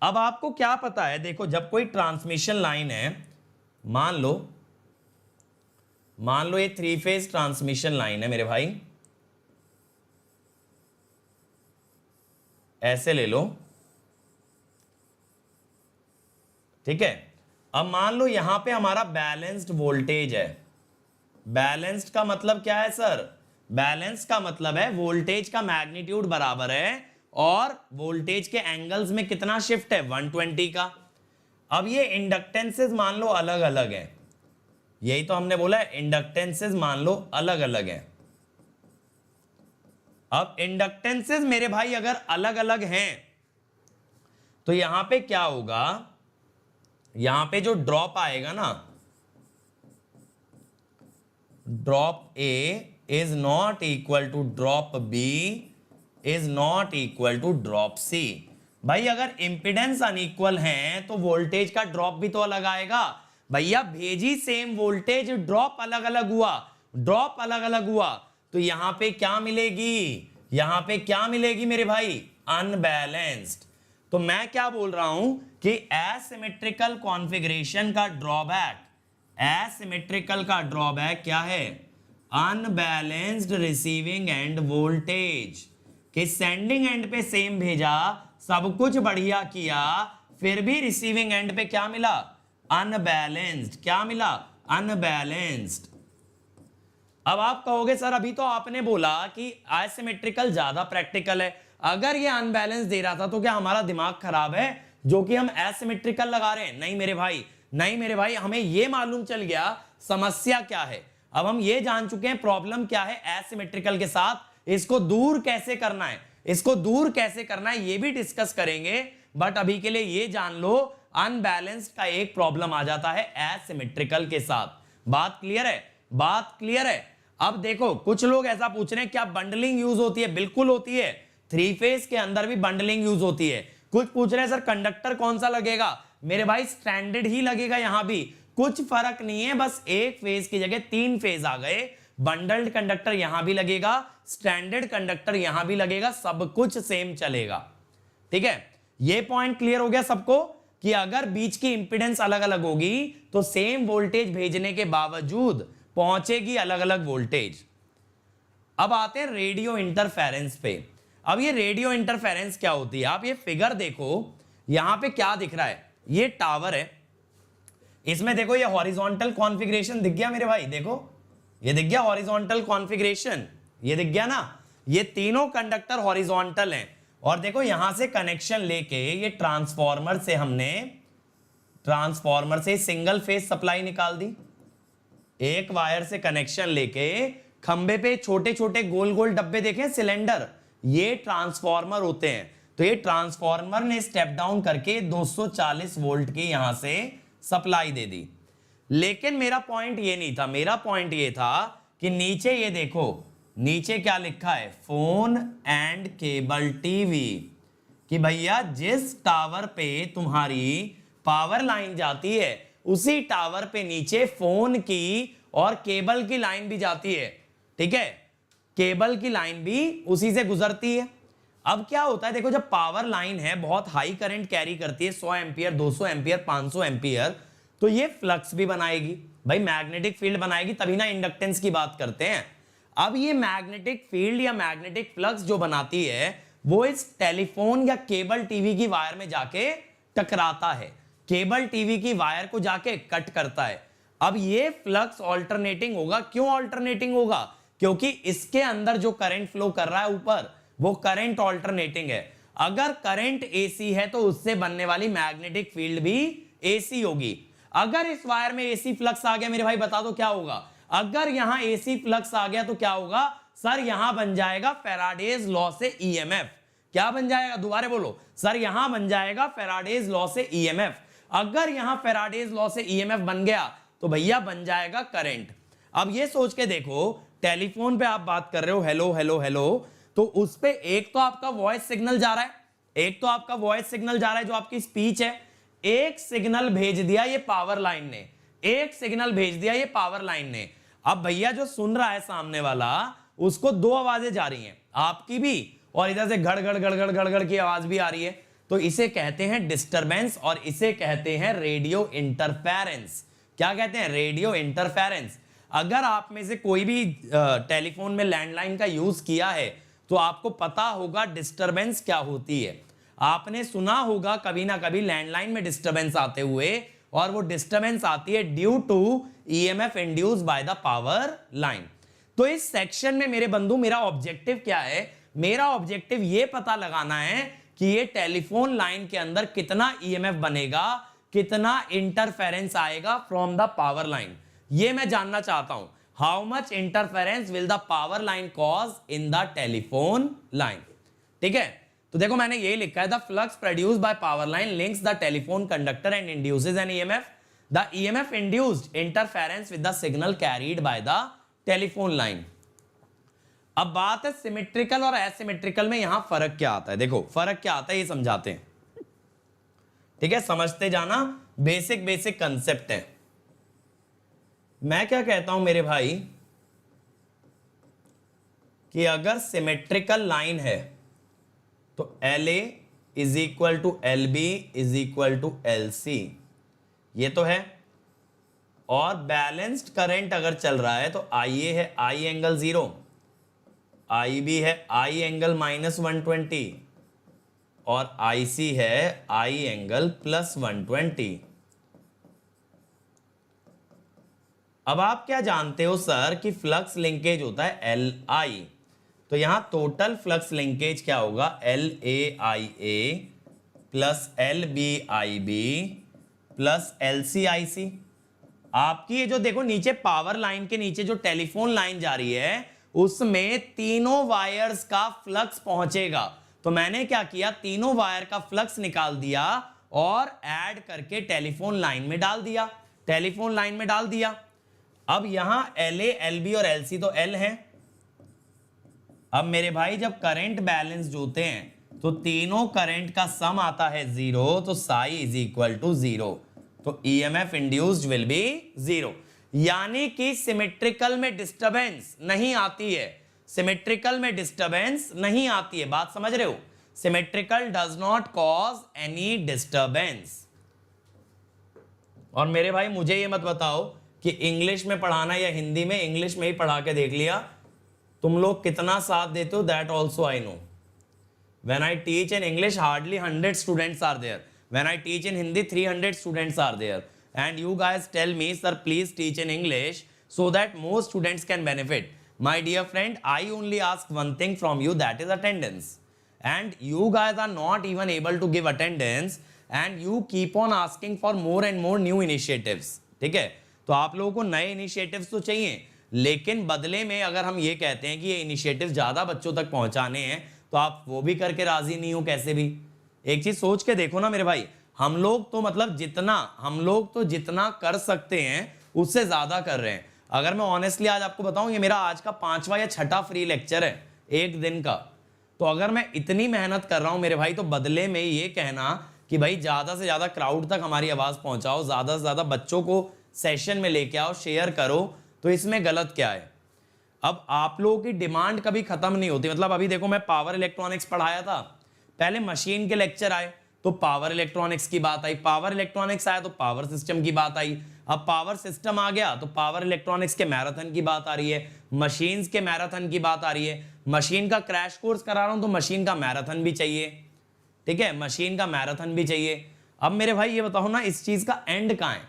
अब आपको क्या पता है, देखो जब कोई ट्रांसमिशन लाइन है, मान लो ये 3 फेज ट्रांसमिशन लाइन है मेरे भाई, ऐसे ले लो, ठीक है। अब मान लो यहां पे हमारा बैलेंस्ड वोल्टेज है। बैलेंस्ड का मतलब क्या है सर? बैलेंस का मतलब है वोल्टेज का मैग्नीट्यूड बराबर है और वोल्टेज के एंगल्स में कितना शिफ्ट है? 120 का। अब ये इंडक्टेंसेस मान लो अलग अलग है, यही तो हमने बोला है, इंडक्टेंसेस मान लो अलग अलग है। अब इंडक्टेंसेस मेरे भाई अगर अलग अलग हैं तो यहां पे क्या होगा, यहां पे जो ड्रॉप आएगा ना, drop A is not equal to drop B is not equal to drop C. भाई अगर इंपिडेंस अनइक्वल है तो वोल्टेज का ड्रॉप भी तो अलग आएगा। भैया भेजी सेम वोल्टेज, ड्रॉप अलग अलग हुआ, ड्रॉप अलग अलग हुआ, तो यहां पे क्या मिलेगी? यहां पे क्या मिलेगी मेरे भाई? अनबैलेंस्ड। तो मैं क्या बोल रहा हूं कि एसिमेट्रिकल कॉन्फ़िगरेशन का ड्रॉबैक, एसिमेट्रिकल का ड्रॉबैक क्या है? Unbalanced receiving end voltage. कि सेंडिंग एंड पे सेम भेजा, सब कुछ बढ़िया किया, फिर भी रिसीविंग एंड पे क्या मिला? अनबैलेंस्ड। क्या मिला? अनबैलेंस्ड। अब आप कहोगे सर अभी तो आपने बोला कि एसिमेट्रिकल ज्यादा प्रैक्टिकल है, अगर ये अनबैलेंस दे रहा था तो क्या हमारा दिमाग खराब है जो कि हम एसिमेट्रिकल लगा रहे हैं? नहीं मेरे भाई, नहीं मेरे भाई, हमें ये मालूम चल गया समस्या क्या है। अब हम ये जान चुके हैं प्रॉब्लम क्या है एसिमेट्रिकल के साथ, इसको दूर कैसे करना है, इसको दूर कैसे करना है ये भी डिस्कस करेंगे। बट अभी के लिए ये जान लो अनबैलेंस्ड का एक प्रॉब्लम आ जाता है एसिमेट्रिकल के साथ। बात क्लियर है? बात क्लियर है? अब देखो कुछ लोग ऐसा पूछ रहे हैं क्या बंडलिंग यूज होती है? बिल्कुल होती है, थ्री फेज के अंदर भी बंडलिंग यूज होती है। कुछ पूछ रहे हैं सर कंडक्टर कौन सा लगेगा? मेरे भाई स्टैंडर्ड ही लगेगा, यहां भी कुछ फर्क नहीं है, बस एक फेज की जगह तीन फेज आ गए। बंडल्ड कंडक्टर यहां भी लगेगा, स्टैंडर्ड कंडक्टर यहां भी लगेगा, सब कुछ सेम चलेगा। ठीक है, ये पॉइंट क्लियर हो गया सबको कि अगर बीच की इंपीडेंस अलग अलग होगी तो सेम वोल्टेज भेजने के बावजूद पहुंचेगी अलग अलग वोल्टेज। अब आते हैं रेडियो इंटरफेरेंस पे। अब ये रेडियो इंटरफेरेंस क्या होती है? आप ये फिगर देखो, यहां पे क्या दिख रहा है? ये टावर है, इसमें देखो ये हॉरिजॉन्टल कॉन्फ़िगरेशन दिख गया मेरे भाई, देखो ये दिख गया हॉरिजॉन्टल कॉन्फ़िगरेशन, ये दिख गया ना, ये तीनों कंडक्टर हॉरिजॉन्टल हैं। और देखो यहां से कनेक्शन लेके ये ट्रांसफार्मर से सिंगल फेज सप्लाई निकाल दी, एक वायर से कनेक्शन लेके खंबे पे छोटे छोटे गोल गोल डब्बे देखे सिलेंडर, ये ट्रांसफार्मर होते हैं। तो ये ट्रांसफार्मर ने स्टेप डाउन करके 240 वोल्ट की यहां से सप्लाई दे दी। लेकिन मेरा पॉइंट ये नहीं था, मेरा पॉइंट ये था कि नीचे ये देखो, नीचे क्या लिखा है? फोन एंड केबल टीवी, कि भैया जिस टावर पे तुम्हारी पावर लाइन जाती है उसी टावर पे नीचे फोन की और केबल की लाइन भी जाती है। ठीक है, केबल की लाइन भी उसी से गुजरती है। अब क्या होता है, देखो जब पावर लाइन है बहुत हाई करंट कैरी करती है, 100 एम्पियर, 200 एम्पियर, 500 एम्पियर, तो ये फ्लक्स भी बनाएगी भाई, मैग्नेटिक फील्ड बनाएगी, तभी ना इंडक्टेंस की बात करते हैं। अब ये मैग्नेटिक फील्ड या मैग्नेटिक फ्लक्स जो बनाती है वो इस टेलीफोन या केबल टीवी की वायर में जाके टकराता है, केबल टीवी की वायर को जाके कट करता है। अब ये फ्लक्स ऑल्टरनेटिंग होगा। क्यों ऑल्टरनेटिंग होगा? क्योंकि इसके अंदर जो करंट फ्लो कर रहा है ऊपर, वो करंट ऑल्टरनेटिंग है। अगर करंट एसी है तो उससे बनने वाली मैग्नेटिक फील्ड भी एसी होगी। अगर इस वायर में एसी फ्लक्स आ गया मेरे भाई, बता दो क्या होगा? अगर यहां एसी फ्लक्स आ गया तो क्या होगा सर? यहां बन जाएगा फैराडेज लॉ से ईएमएफ। क्या बन जाएगा? दोबारा बोलो सर, यहां बन जाएगा फैराडेज लॉ से ईएमएफ। अगर यहां फैराडेज लॉ से ईएमएफ बन गया तो भैया बन जाएगा करंट। अब ये सोच के देखो, टेलीफोन पे आप बात कर रहे हो, हेलो हेलो हेलो, तो उस पे एक तो आपका वॉइस सिग्नल जा रहा है, एक तो आपका वॉइस सिग्नल जा रहा है जो आपकी स्पीच है, एक सिग्नल भेज दिया ये पावर लाइन ने, एक सिग्नल भेज दिया ये पावर लाइन ने। अब भैया जो सुन रहा है सामने वाला, उसको दो आवाजें जा रही हैं, आपकी भी और इधर से घड़ घड़ घड़ घड़ घड़ घड़ की आवाज भी आ रही है। तो इसे कहते हैं डिस्टरबेंस और इसे कहते हैं रेडियो इंटरफेरेंस। क्या कहते हैं? Radio interference. अगर आप में से कोई भी टेलीफोन में लैंडलाइन का यूज किया है तो आपको पता होगा डिस्टरबेंस क्या होती है। आपने सुना होगा कभी ना कभी लैंडलाइन में डिस्टरबेंस आते हुए, और वो डिस्टरबेंस आती है due to EMF induced by the power line. तो इस सेक्शन में मेरे बंधु मेरा ऑब्जेक्टिव क्या है? मेरा ऑब्जेक्टिव ये पता लगाना है कि ये टेलीफोन लाइन के अंदर कितना ईएमएफ बनेगा, कितना इंटरफेरेंस आएगा फ्रॉम द पावर लाइन, ये मैं जानना चाहता हूं। How much interference will the power line cause in the telephone line. ठीक है, तो देखो मैंने ये लिखा है, the flux produced by power line links the telephone conductor and induces an EMF. The EMF induced interference with the signal carried by the telephone line. अब बात है सिमेट्रिकल और एसिमेट्रिकल में यहां फर्क क्या आता है। देखो फर्क क्या आता है ये समझाते हैं। ठीक है, समझते जाना, बेसिक बेसिक कंसेप्ट है। मैं क्या कहता हूं मेरे भाई कि अगर सिमेट्रिकल लाइन है तो LA is equal to LB is equal to LC, ये तो है। और बैलेंस्ड करंट अगर चल रहा है तो IA है I एंगल 0, IB है I एंगल -120 और IC है I एंगल +120। अब आप क्या जानते हो सर कि फ्लक्स लिंकेज होता है LI, तो यहां टोटल फ्लक्स लिंकेज क्या होगा, LAIA plus LBIB plus LCIC। आपकी ये जो देखो नीचे पावर लाइन के नीचे जो टेलीफोन लाइन जा रही है उसमें तीनों वायर्स का फ्लक्स पहुंचेगा। तो मैंने क्या किया, तीनों वायर का फ्लक्स निकाल दिया और ऐड करके टेलीफोन लाइन में डाल दिया, टेलीफोन लाइन में डाल दिया। अब यहां LA LB और LC तो L है। अब मेरे भाई जब करंट बैलेंस जोते हैं तो तीनों करंट का सम आता है 0, तो साई इज इक्वल टू 0, तो EMF इंड्यूस्ड विल बी 0। यानी कि सिमेट्रिकल में डिस्टरबेंस नहीं आती है, सिमेट्रिकल में डिस्टरबेंस नहीं आती है, बात समझ रहे हो? Symmetrical does not cause any disturbance. और मेरे भाई मुझे ये मत बताओ कि इंग्लिश में पढ़ाना या हिंदी में, इंग्लिश में ही पढ़ा के देख लिया, तुम लोग कितना साथ देते हो, that also I know. When I teach in English, hardly 100 students are there. When I teach in Hindi, 300 students are there. And you guys tell me, sir, please teach in English so that more students can benefit. My dear friend, I only ask one thing from you, that is attendance. And you guys are not even able to give attendance and you keep on asking for more and more new initiatives. ठीक है? तो आप लोगों को नए initiatives तो चाहिए, लेकिन बदले में अगर हम ये कहते हैं कि ये initiatives ज़्यादा बच्चों तक पहुंचाने हैं तो आप वो भी करके राजी नहीं हो कैसे भी। एक चीज सोच के देखो ना मेरे भाई, हम लोग तो मतलब जितना कर सकते हैं उससे ज्यादा कर रहे हैं। अगर मैं ऑनेस्टली आज आपको बताऊं, ये मेरा आज का 5वां या 6ठा फ्री लेक्चर है एक दिन का। तो अगर मैं इतनी मेहनत कर रहा हूं मेरे भाई, तो बदले में ये कहना कि भाई ज्यादा से ज्यादा क्राउड तक हमारी आवाज पहुंचाओ, ज्यादा से ज्यादा बच्चों को सेशन में लेके आओ, शेयर करो, तो इसमें गलत क्या है? अब आप लोगों की डिमांड कभी खत्म नहीं होती। मतलब अभी देखो मैं पावर इलेक्ट्रॉनिक्स पढ़ाया था, पहले मशीन के लेक्चर आए तो पावर इलेक्ट्रॉनिक्स की बात आई, पावर इलेक्ट्रॉनिक्स आया तो पावर सिस्टम की बात आई, अब पावर सिस्टम आ गया तो पावर इलेक्ट्रॉनिक्स के मैराथन की बात आ रही है, मशीन्स के मैराथन की बात आ रही है। मशीन का क्रैश कोर्स करा रहा हूं तो मशीन का मैराथन भी चाहिए, ठीक है, मशीन का मैराथन भी चाहिए। अब मेरे भाई ये बताओ ना, इस चीज का एंड कहां है?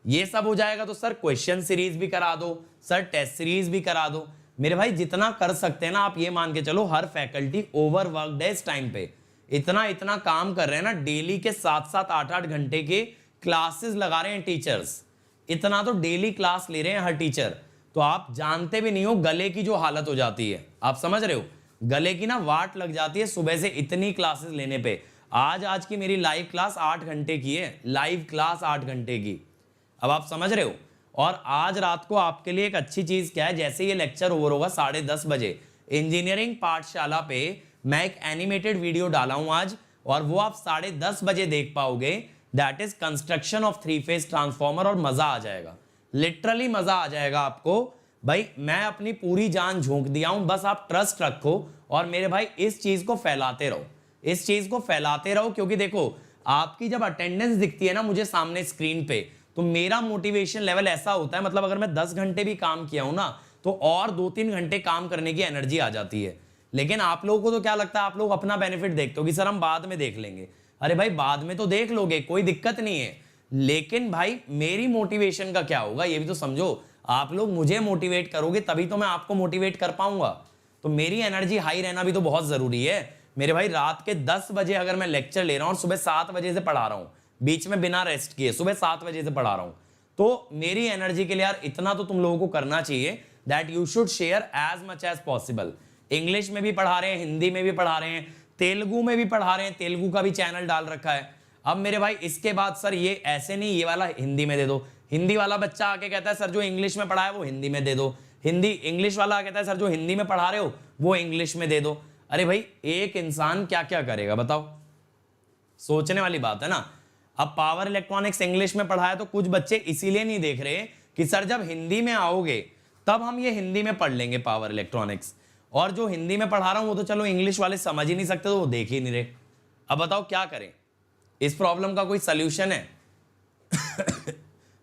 ये सब हो जाएगा तो सर क्वेश्चन सीरीज भी करा दो, सर टेस्ट सीरीज भी करा दो। मेरे भाई जितना कर सकते हैं ना, आप ये मान के चलो हर फैकल्टी ओवरवर्कड है इस टाइम पे, इतना काम कर रहे हैं ना, डेली के 7-7 8-8 घंटे के क्लासेस लगा रहे हैं टीचर्स, इतना तो डेली क्लास ले रहे हैं हर टीचर। तो आप जानते भी नहीं हो गले की जो हालत हो जाती है, आप समझ रहे हो, गले की ना वाट लग जाती है सुबह से इतनी क्लासेस लेने पे। आज की मेरी लाइव क्लास 8 घंटे की है, लाइव क्लास 8 घंटे की, अब आप समझ रहे हो। और आज रात को आपके लिए एक अच्छी चीज क्या है, जैसे ये लेक्चर ओवर होगा 10:30 बजे, इंजीनियरिंग पाठशाला पे मैं एक एनिमेटेड वीडियो डाला हूं आज, और वो आप 10:30 बजे देख पाओगे। That is construction of 3 phase transformer, और मजा आ जाएगा, लिटरली मजा आ जाएगा आपको। भाई मैं अपनी पूरी जान झोंक दिया हूं, बस आप ट्रस्ट रखो और मेरे भाई इस चीज को फैलाते रहो, इस चीज को फैलाते रहो। क्योंकि देखो आपकी जब अटेंडेंस दिखती है ना मुझे सामने स्क्रीन पे, तो मेरा मोटिवेशन लेवल ऐसा होता है, मतलब अगर मैं 10 घंटे भी काम किया हूं ना तो और 2-3 घंटे काम करने की एनर्जी आ जाती है। लेकिन आप लोगों को तो क्या लगता है, आप लोग अपना बेनिफिट देखते हो कि सर हम बाद में देख लेंगे। अरे भाई बाद में तो देख लोगे, कोई दिक्कत नहीं है, लेकिन भाई मेरी मोटिवेशन का क्या होगा ये भी तो समझो। आप लोग मुझे मोटिवेट करोगे तभी तो मैं आपको मोटिवेट कर पाऊंगा, तो मेरी एनर्जी हाई रहना भी तो बहुत जरूरी है मेरे भाई। रात के 10 बजे अगर मैं लेक्चर ले रहा हूं और सुबह 7 बजे से पढ़ा रहा हूं, बीच में बिना रेस्ट किए सुबह 7 बजे से पढ़ा रहा हूं, तो मेरी एनर्जी के लिए यार इतना तो तुम लोगों को करना चाहिए, that you should share as much as possible. English में भी पढ़ा रहे हैं, हिंदी में भी पढ़ा रहे हैं, तेलुगु में भी पढ़ा रहे हैं, तेलुगु का भी चैनल डाल रखा है। अब मेरे भाई इसके बाद सर ये ऐसे नहीं, ये वाला हिंदी में दे दो, हिंदी वाला बच्चा आके कहता है सर जो इंग्लिश में पढ़ा है वो हिंदी में दे दो, इंग्लिश वाला कहता है सर जो हिंदी में पढ़ा रहे हो वो इंग्लिश में दे दो। अरे भाई एक इंसान क्या क्या करेगा बताओ, सोचने वाली बात है ना। अब पावर इलेक्ट्रॉनिक्स इंग्लिश में पढ़ाया तो कुछ बच्चे इसीलिए नहीं देख रहे कि सर जब हिंदी में आओगे तब हम ये हिंदी में पढ़ लेंगे पावर इलेक्ट्रॉनिक्स, और जो हिंदी में पढ़ा रहा हूं वो तो चलो इंग्लिश वाले समझ ही नहीं सकते तो वो देख ही नहीं रहे। अब बताओ क्या करें, इस प्रॉब्लम का कोई सल्यूशन है?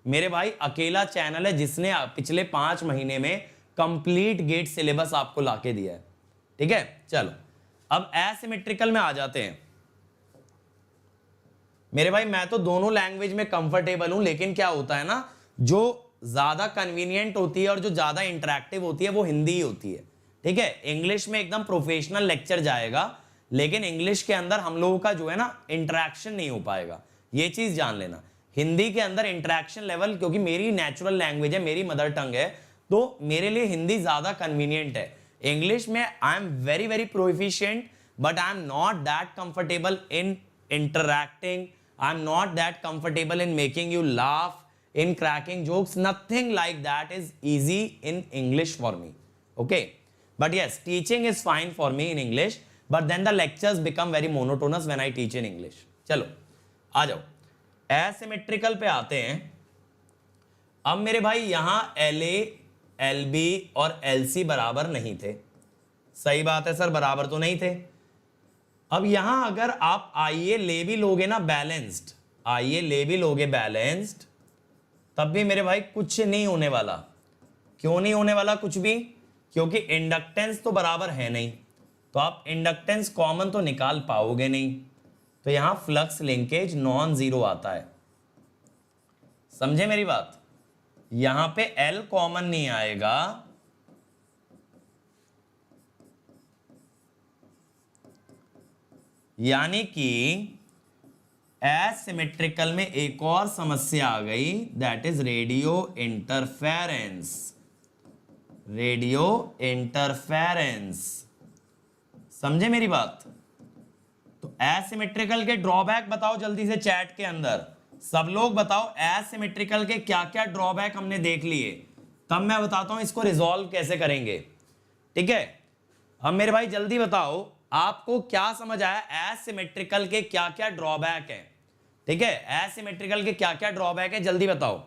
मेरे भाई अकेला चैनल है जिसने पिछले 5 महीने में कंप्लीट गेट सिलेबस आपको लाके दिया है, ठीक है। चलो अब एसिमेट्रिकल में आ जाते हैं। मेरे भाई मैं तो दोनों लैंग्वेज में कंफर्टेबल हूं, लेकिन क्या होता है ना, जो ज्यादा कन्वीनियंट होती है और जो ज्यादा इंटरेक्टिव होती है वो हिंदी ही होती है, ठीक है, इंग्लिश में एकदम प्रोफेशनल लेक्चर जाएगा, लेकिन इंग्लिश के अंदर हम लोगों का जो है ना इंटरेक्शन नहीं हो पाएगा, ये चीज जान लेना। हिंदी के अंदर इंटरेक्शन लेवल, क्योंकि मेरी नेचुरल लैंग्वेज है, मेरी मदर टंग है, तो मेरे लिए हिंदी ज्यादा कन्वीनियंट है। इंग्लिश में I am very very proficient, but I am not that comfortable in interacting, I am not that comfortable in making you laugh, in cracking jokes, nothing like that is easy in English for me, okay? But yes, teaching is fine for me in English, but then the lectures become very monotonous when I teach in English. चलो आ जाओ, asymmetrical पे आते हैं। अब मेरे भाई यहां LA, LB और LC बराबर नहीं थे, सही बात है सर, बराबर तो नहीं थे। अब यहां अगर आप IA ले भी लोगे ना बैलेंस्ड, IA ले भी लोगे बैलेंस्ड, तब भी मेरे भाई कुछ नहीं होने वाला। क्यों नहीं होने वाला कुछ भी? क्योंकि इंडक्टेंस तो बराबर है नहीं, तो आप इंडक्टेंस कॉमन तो निकाल पाओगे नहीं, तो यहां फ्लक्स लिंकेज नॉन जीरो आता है। समझे मेरी बात? यहां पे L कॉमन नहीं आएगा, यानी कि एसिमेट्रिकल में एक और समस्या आ गई, that is radio interference. Radio interference, समझे मेरी बात? तो एसिमेट्रिकल के ड्रॉबैक बताओ जल्दी से चैट के अंदर, सब लोग बताओ एसिमेट्रिकल के क्या क्या ड्रॉबैक हमने देख लिए, तब मैं बताता हूं इसको रिजॉल्व कैसे करेंगे। ठीक है, अब मेरे भाई जल्दी बताओ आपको क्या समझ आया, एसिमेट्रिकल के क्या क्या ड्रॉबैक है। ठीक है, एसिमेट्रिकल के क्या क्या ड्रॉबैक है जल्दी बताओ।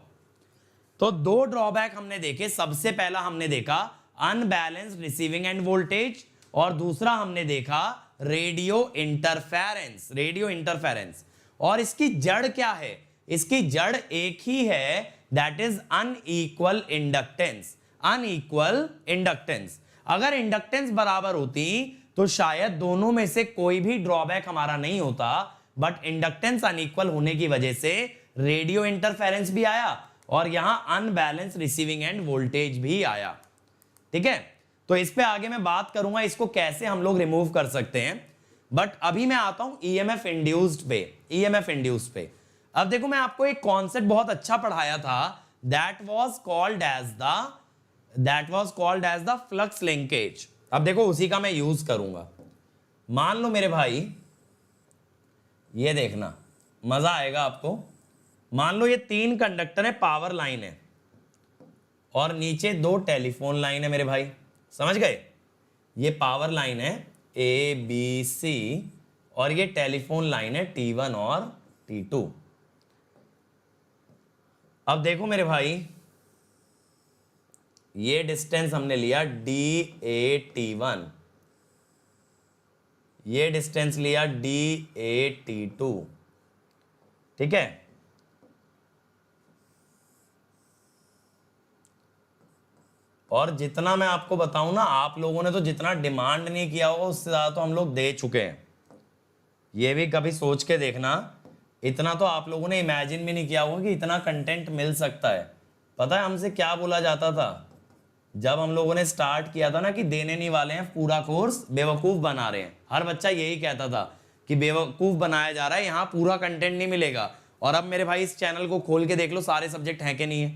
तो दो ड्रॉबैक हमने देखे, सबसे पहला हमने देखा अनबैलेंस्ड रिसीविंग एंड वोल्टेज, और दूसरा हमने देखा रेडियो इंटरफेरेंस। रेडियो इंटरफेरेंस, और इसकी जड़ क्या है? इसकी जड़ एक ही है, that is unequal inductance. Unequal inductance, अगर इंडक्टेंस बराबर होती तो शायद दोनों में से कोई भी ड्रॉबैक हमारा नहीं होता, बट इंडक्टेंस अनइक्वल होने की वजह से रेडियो इंटरफेरेंस भी आया और यहां अनबैलेंस रिसीविंग एंड वोल्टेज भी आया। ठीक है, तो इस पे आगे मैं बात करूंगा इसको कैसे हम लोग रिमूव कर सकते हैं, बट अभी मैं आता हूं ईएमएफ इंड्यूस्ड पे। ईएमएफ इंड्यूस्ड पे अब देखो, मैं आपको एक कॉन्सेप्ट बहुत अच्छा पढ़ाया था, that was called as the flux linkage. अब देखो उसी का मैं यूज करूंगा। मान लो मेरे भाई, ये देखना मजा आएगा आपको। मान लो ये 3 कंडक्टर है, पावर लाइन है, और नीचे 2 टेलीफोन लाइन है मेरे भाई, समझ गए? ये पावर लाइन है ABC और ये टेलीफोन लाइन है T1 और T2। अब देखो मेरे भाई, ये डिस्टेंस हमने लिया DA-T1, ये डिस्टेंस लिया DA-T2। ठीक है, और जितना मैं आपको बताऊं ना, आप लोगों ने तो जितना डिमांड नहीं किया होगा उससे ज्यादा तो हम लोग दे चुके हैं। ये भी कभी सोच के देखना, इतना तो आप लोगों ने इमेजिन भी नहीं किया होगा कि इतना कंटेंट मिल सकता है। पता है हमसे क्या बोला जाता था जब हम लोगों ने स्टार्ट किया था ना, कि देने नहीं वाले हैं पूरा कोर्स, बेवकूफ बना रहे हैं। हर बच्चा यही कहता था कि बेवकूफ बनाया जा रहा है, यहाँ पूरा कंटेंट नहीं मिलेगा। और अब मेरे भाई इस चैनल को खोल के देख लो, सारे सब्जेक्ट हैं कि नहीं है,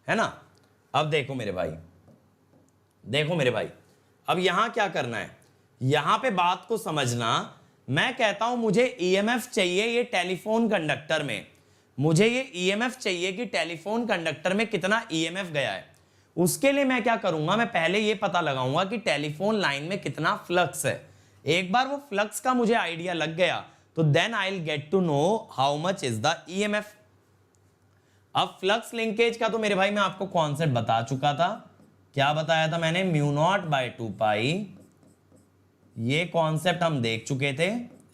है ना? अब देखो मेरे भाई, देखो मेरे भाई, अब यहां क्या करना है, यहां पे बात को समझना। मैं कहता हूं मुझे ईएमएफ चाहिए ये टेलीफोन कंडक्टर में, मुझे ये ईएमएफ चाहिए कि टेलीफोन कंडक्टर में कितना ईएमएफ गया है। उसके लिए मैं क्या करूंगा, मैं पहले ये पता लगाऊंगा कि टेलीफोन लाइन में कितना फ्लक्स है। एक बार वो फ्लक्स का मुझे आइडिया लग गया तो then I will get to know how much is the EMF. अब फ्लक्स लिंकेज का तो मेरे भाई मैं आपको कॉन्सेप्ट बता चुका था। क्या बताया था मैंने? μ0/2π। ये कॉन्सेप्ट हम देख चुके थे,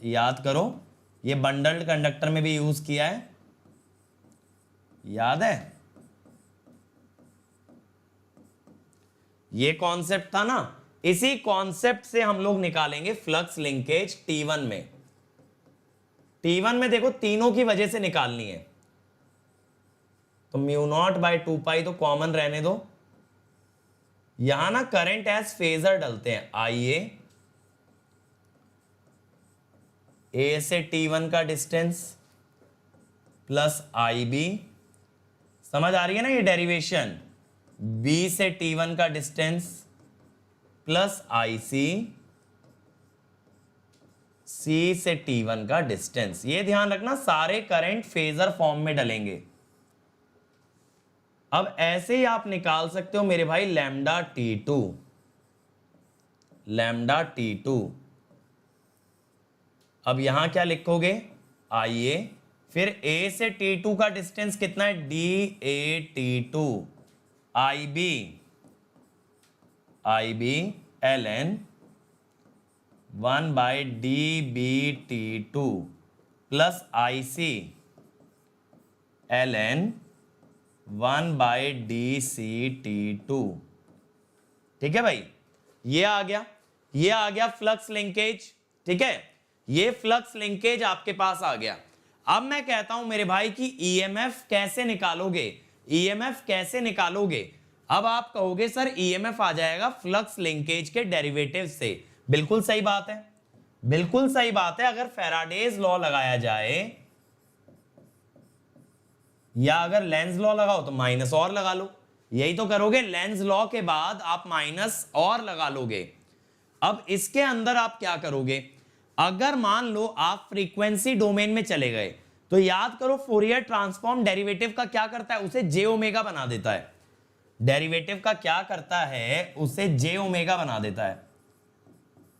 याद करो। ये बंडल्ड कंडक्टर में भी यूज किया है, याद है? ये कॉन्सेप्ट था ना, इसी कॉन्सेप्ट से हम लोग निकालेंगे फ्लक्स लिंकेज T1 में। T1 में देखो तीनों की वजह से निकालनी है, तो μ0/2π तो कॉमन रहने दो, यहां ना करंट एज फेजर डलते हैं। आइए ए से T1 का डिस्टेंस प्लस IB, समझ आ रही है ना ये डेरिवेशन, B से T1 का डिस्टेंस प्लस IC, C से T1 का डिस्टेंस। ये ध्यान रखना सारे करंट फेजर फॉर्म में डलेंगे। अब ऐसे ही आप निकाल सकते हो मेरे भाई लैम्डा T2, लैम्डा T2। अब यहां क्या लिखोगे, आइए फिर A से T2 का डिस्टेंस कितना है, DAT2, IB ln 1/DBT2 plus IC ln 1/DCT2। ठीक है भाई, ये आ गया फ्लक्स लिंकेज। ठीक है, ये फ्लक्स लिंकेज आपके पास आ गया। अब मैं कहता हूं मेरे भाई कि ईएमएफ कैसे निकालोगे, ईएमएफ कैसे निकालोगे। अब आप कहोगे सर ईएमएफ आ जाएगा फ्लक्स लिंकेज के डेरिवेटिव से। बिल्कुल सही बात है, बिल्कुल सही बात है। अगर फैराडेज लॉ लगाया जाए या अगर लेंज लॉ लगाओ तो माइनस और लगा लो, यही तो करोगे। लेंज लॉ के बाद आप माइनस और लगा लोगे। अब इसके अंदर आप क्या करोगे, अगर मान लो आप फ्रीक्वेंसी डोमेन में चले गए तो याद करो फोरियर ट्रांसफॉर्म डेरिवेटिव का क्या करता है, उसे जे ओमेगा बना देता है। डेरिवेटिव का क्या करता है, उसे जे ओमेगा बना देता है।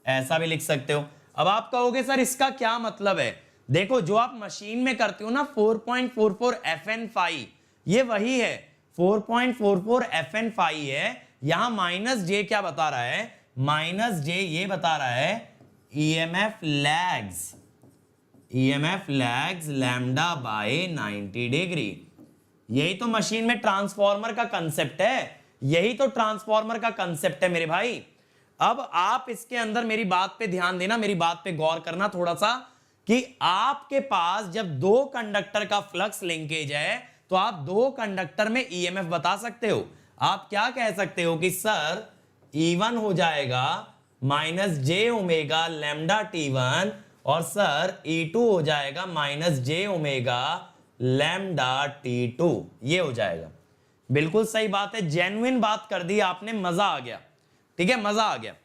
ऐसा भी लिख सकते हो। अब आप कहोगे सर इसका क्या मतलब है, देखो जो आप मशीन में करते हो ना 4.44 FN फाई, ये वही है 4.44 FN फाई है। यहां माइनस जे क्या बता रहा है, माइनस जे ये बता रहा है EMF lags lambda by 90 degree. यही तो मशीन में ट्रांसफॉर्मर का कंसेप्ट है, यही तो ट्रांसफॉर्मर का कंसेप्ट है मेरे भाई। अब आप इसके अंदर मेरी बात पे ध्यान देना, मेरी बात पे गौर करना थोड़ा सा, कि आपके पास जब दो कंडक्टर का फ्लक्स लिंकेज है तो आप दो कंडक्टर में ईएमएफ बता सकते हो। आप क्या कह सकते हो कि सर E1 हो जाएगा माइनस जे ओमेगा लैम्डा T1 और सर E2 हो जाएगा माइनस जे ओमेगा लैम्डा T2, ये हो जाएगा। बिल्कुल सही बात है, जेन्युइन बात कर दी आपने, मजा आ गया। ठीक है, मजा आ गया।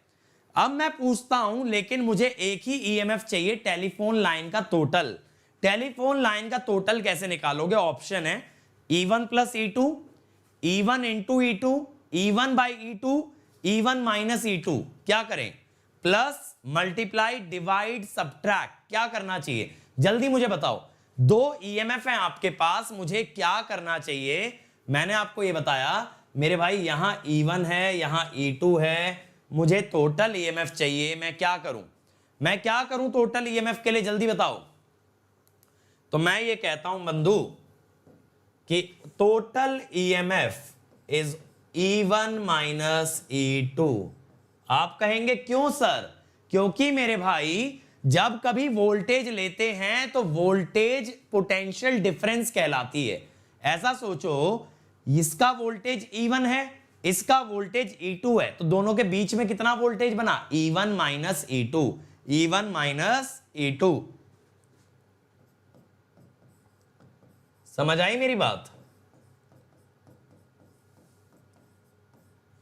अब मैं पूछता हूं, लेकिन मुझे एक ही ईएमएफ चाहिए टेलीफोन लाइन का टोटल। टेलीफोन लाइन का टोटल कैसे निकालोगे, ऑप्शन है E1 plus E2, E1 into E2, E1 by E2, E1 minus E2। क्या करें, प्लस मल्टीप्लाई डिवाइड सब्ट्रैक्ट, क्या करना चाहिए जल्दी मुझे बताओ। दो ईएमएफ हैं आपके पास, मुझे क्या करना चाहिए। मैंने आपको ये बताया मेरे भाई, यहां E1 है, यहां E2 है, मुझे टोटल ईएमएफ चाहिए। मैं क्या करूं टोटल ईएमएफ के लिए, जल्दी बताओ। तो मैं ये कहता हूं बंधु कि total EMF is E1 minus E2। आप कहेंगे क्यों सर, क्योंकि मेरे भाई जब कभी वोल्टेज लेते हैं तो वोल्टेज पोटेंशियल डिफरेंस कहलाती है। ऐसा सोचो, इसका वोल्टेज E1 है, इसका वोल्टेज E2 है, तो दोनों के बीच में कितना वोल्टेज बना, E1 minus E2, E1 minus E2। समझ आई मेरी बात।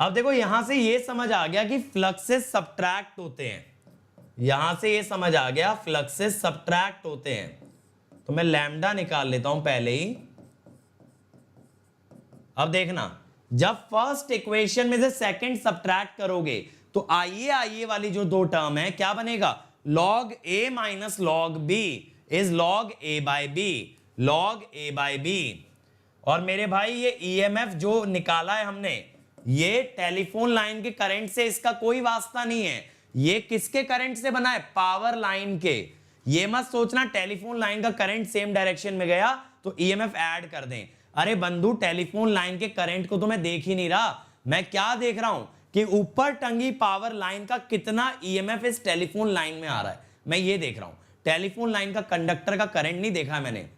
अब देखो यहां से ये समझ आ गया कि फ्लक्सेस सब्ट्रैक्ट होते हैं, यहां से ये समझ आ गया फ्लक्सेस सब्ट्रैक्ट होते हैं। तो मैं लैम्डा निकाल लेता हूं पहले ही। अब देखना, जब फर्स्ट इक्वेशन में से सेकंड सब्ट्रैक्ट करोगे तो आइए वाली जो दो टर्म है क्या बनेगा, log a minus log b is log a by b, log a by b। और मेरे भाई ये ईएमएफ जो निकाला है हमने, ये टेलीफोन लाइन के करंट से इसका कोई वास्ता नहीं है। ये किसके करंट से बना है, पावर लाइन के। ये मत सोचना टेलीफोन लाइन का करंट सेम डायरेक्शन में गया तो ईएमएफ ऐड कर दें। अरे बंधु, टेलीफोन लाइन के करंट को तो मैं देख ही नहीं रहा, मैं क्या देख रहा हूं कि ऊपर टंगी पावर लाइन का कितना ईएमएफ इस टेलीफोन लाइन में आ रहा है, मैं ये देख रहा हूं। टेलीफोन लाइन का कंडक्टर का करंट नहीं देखा मैंने।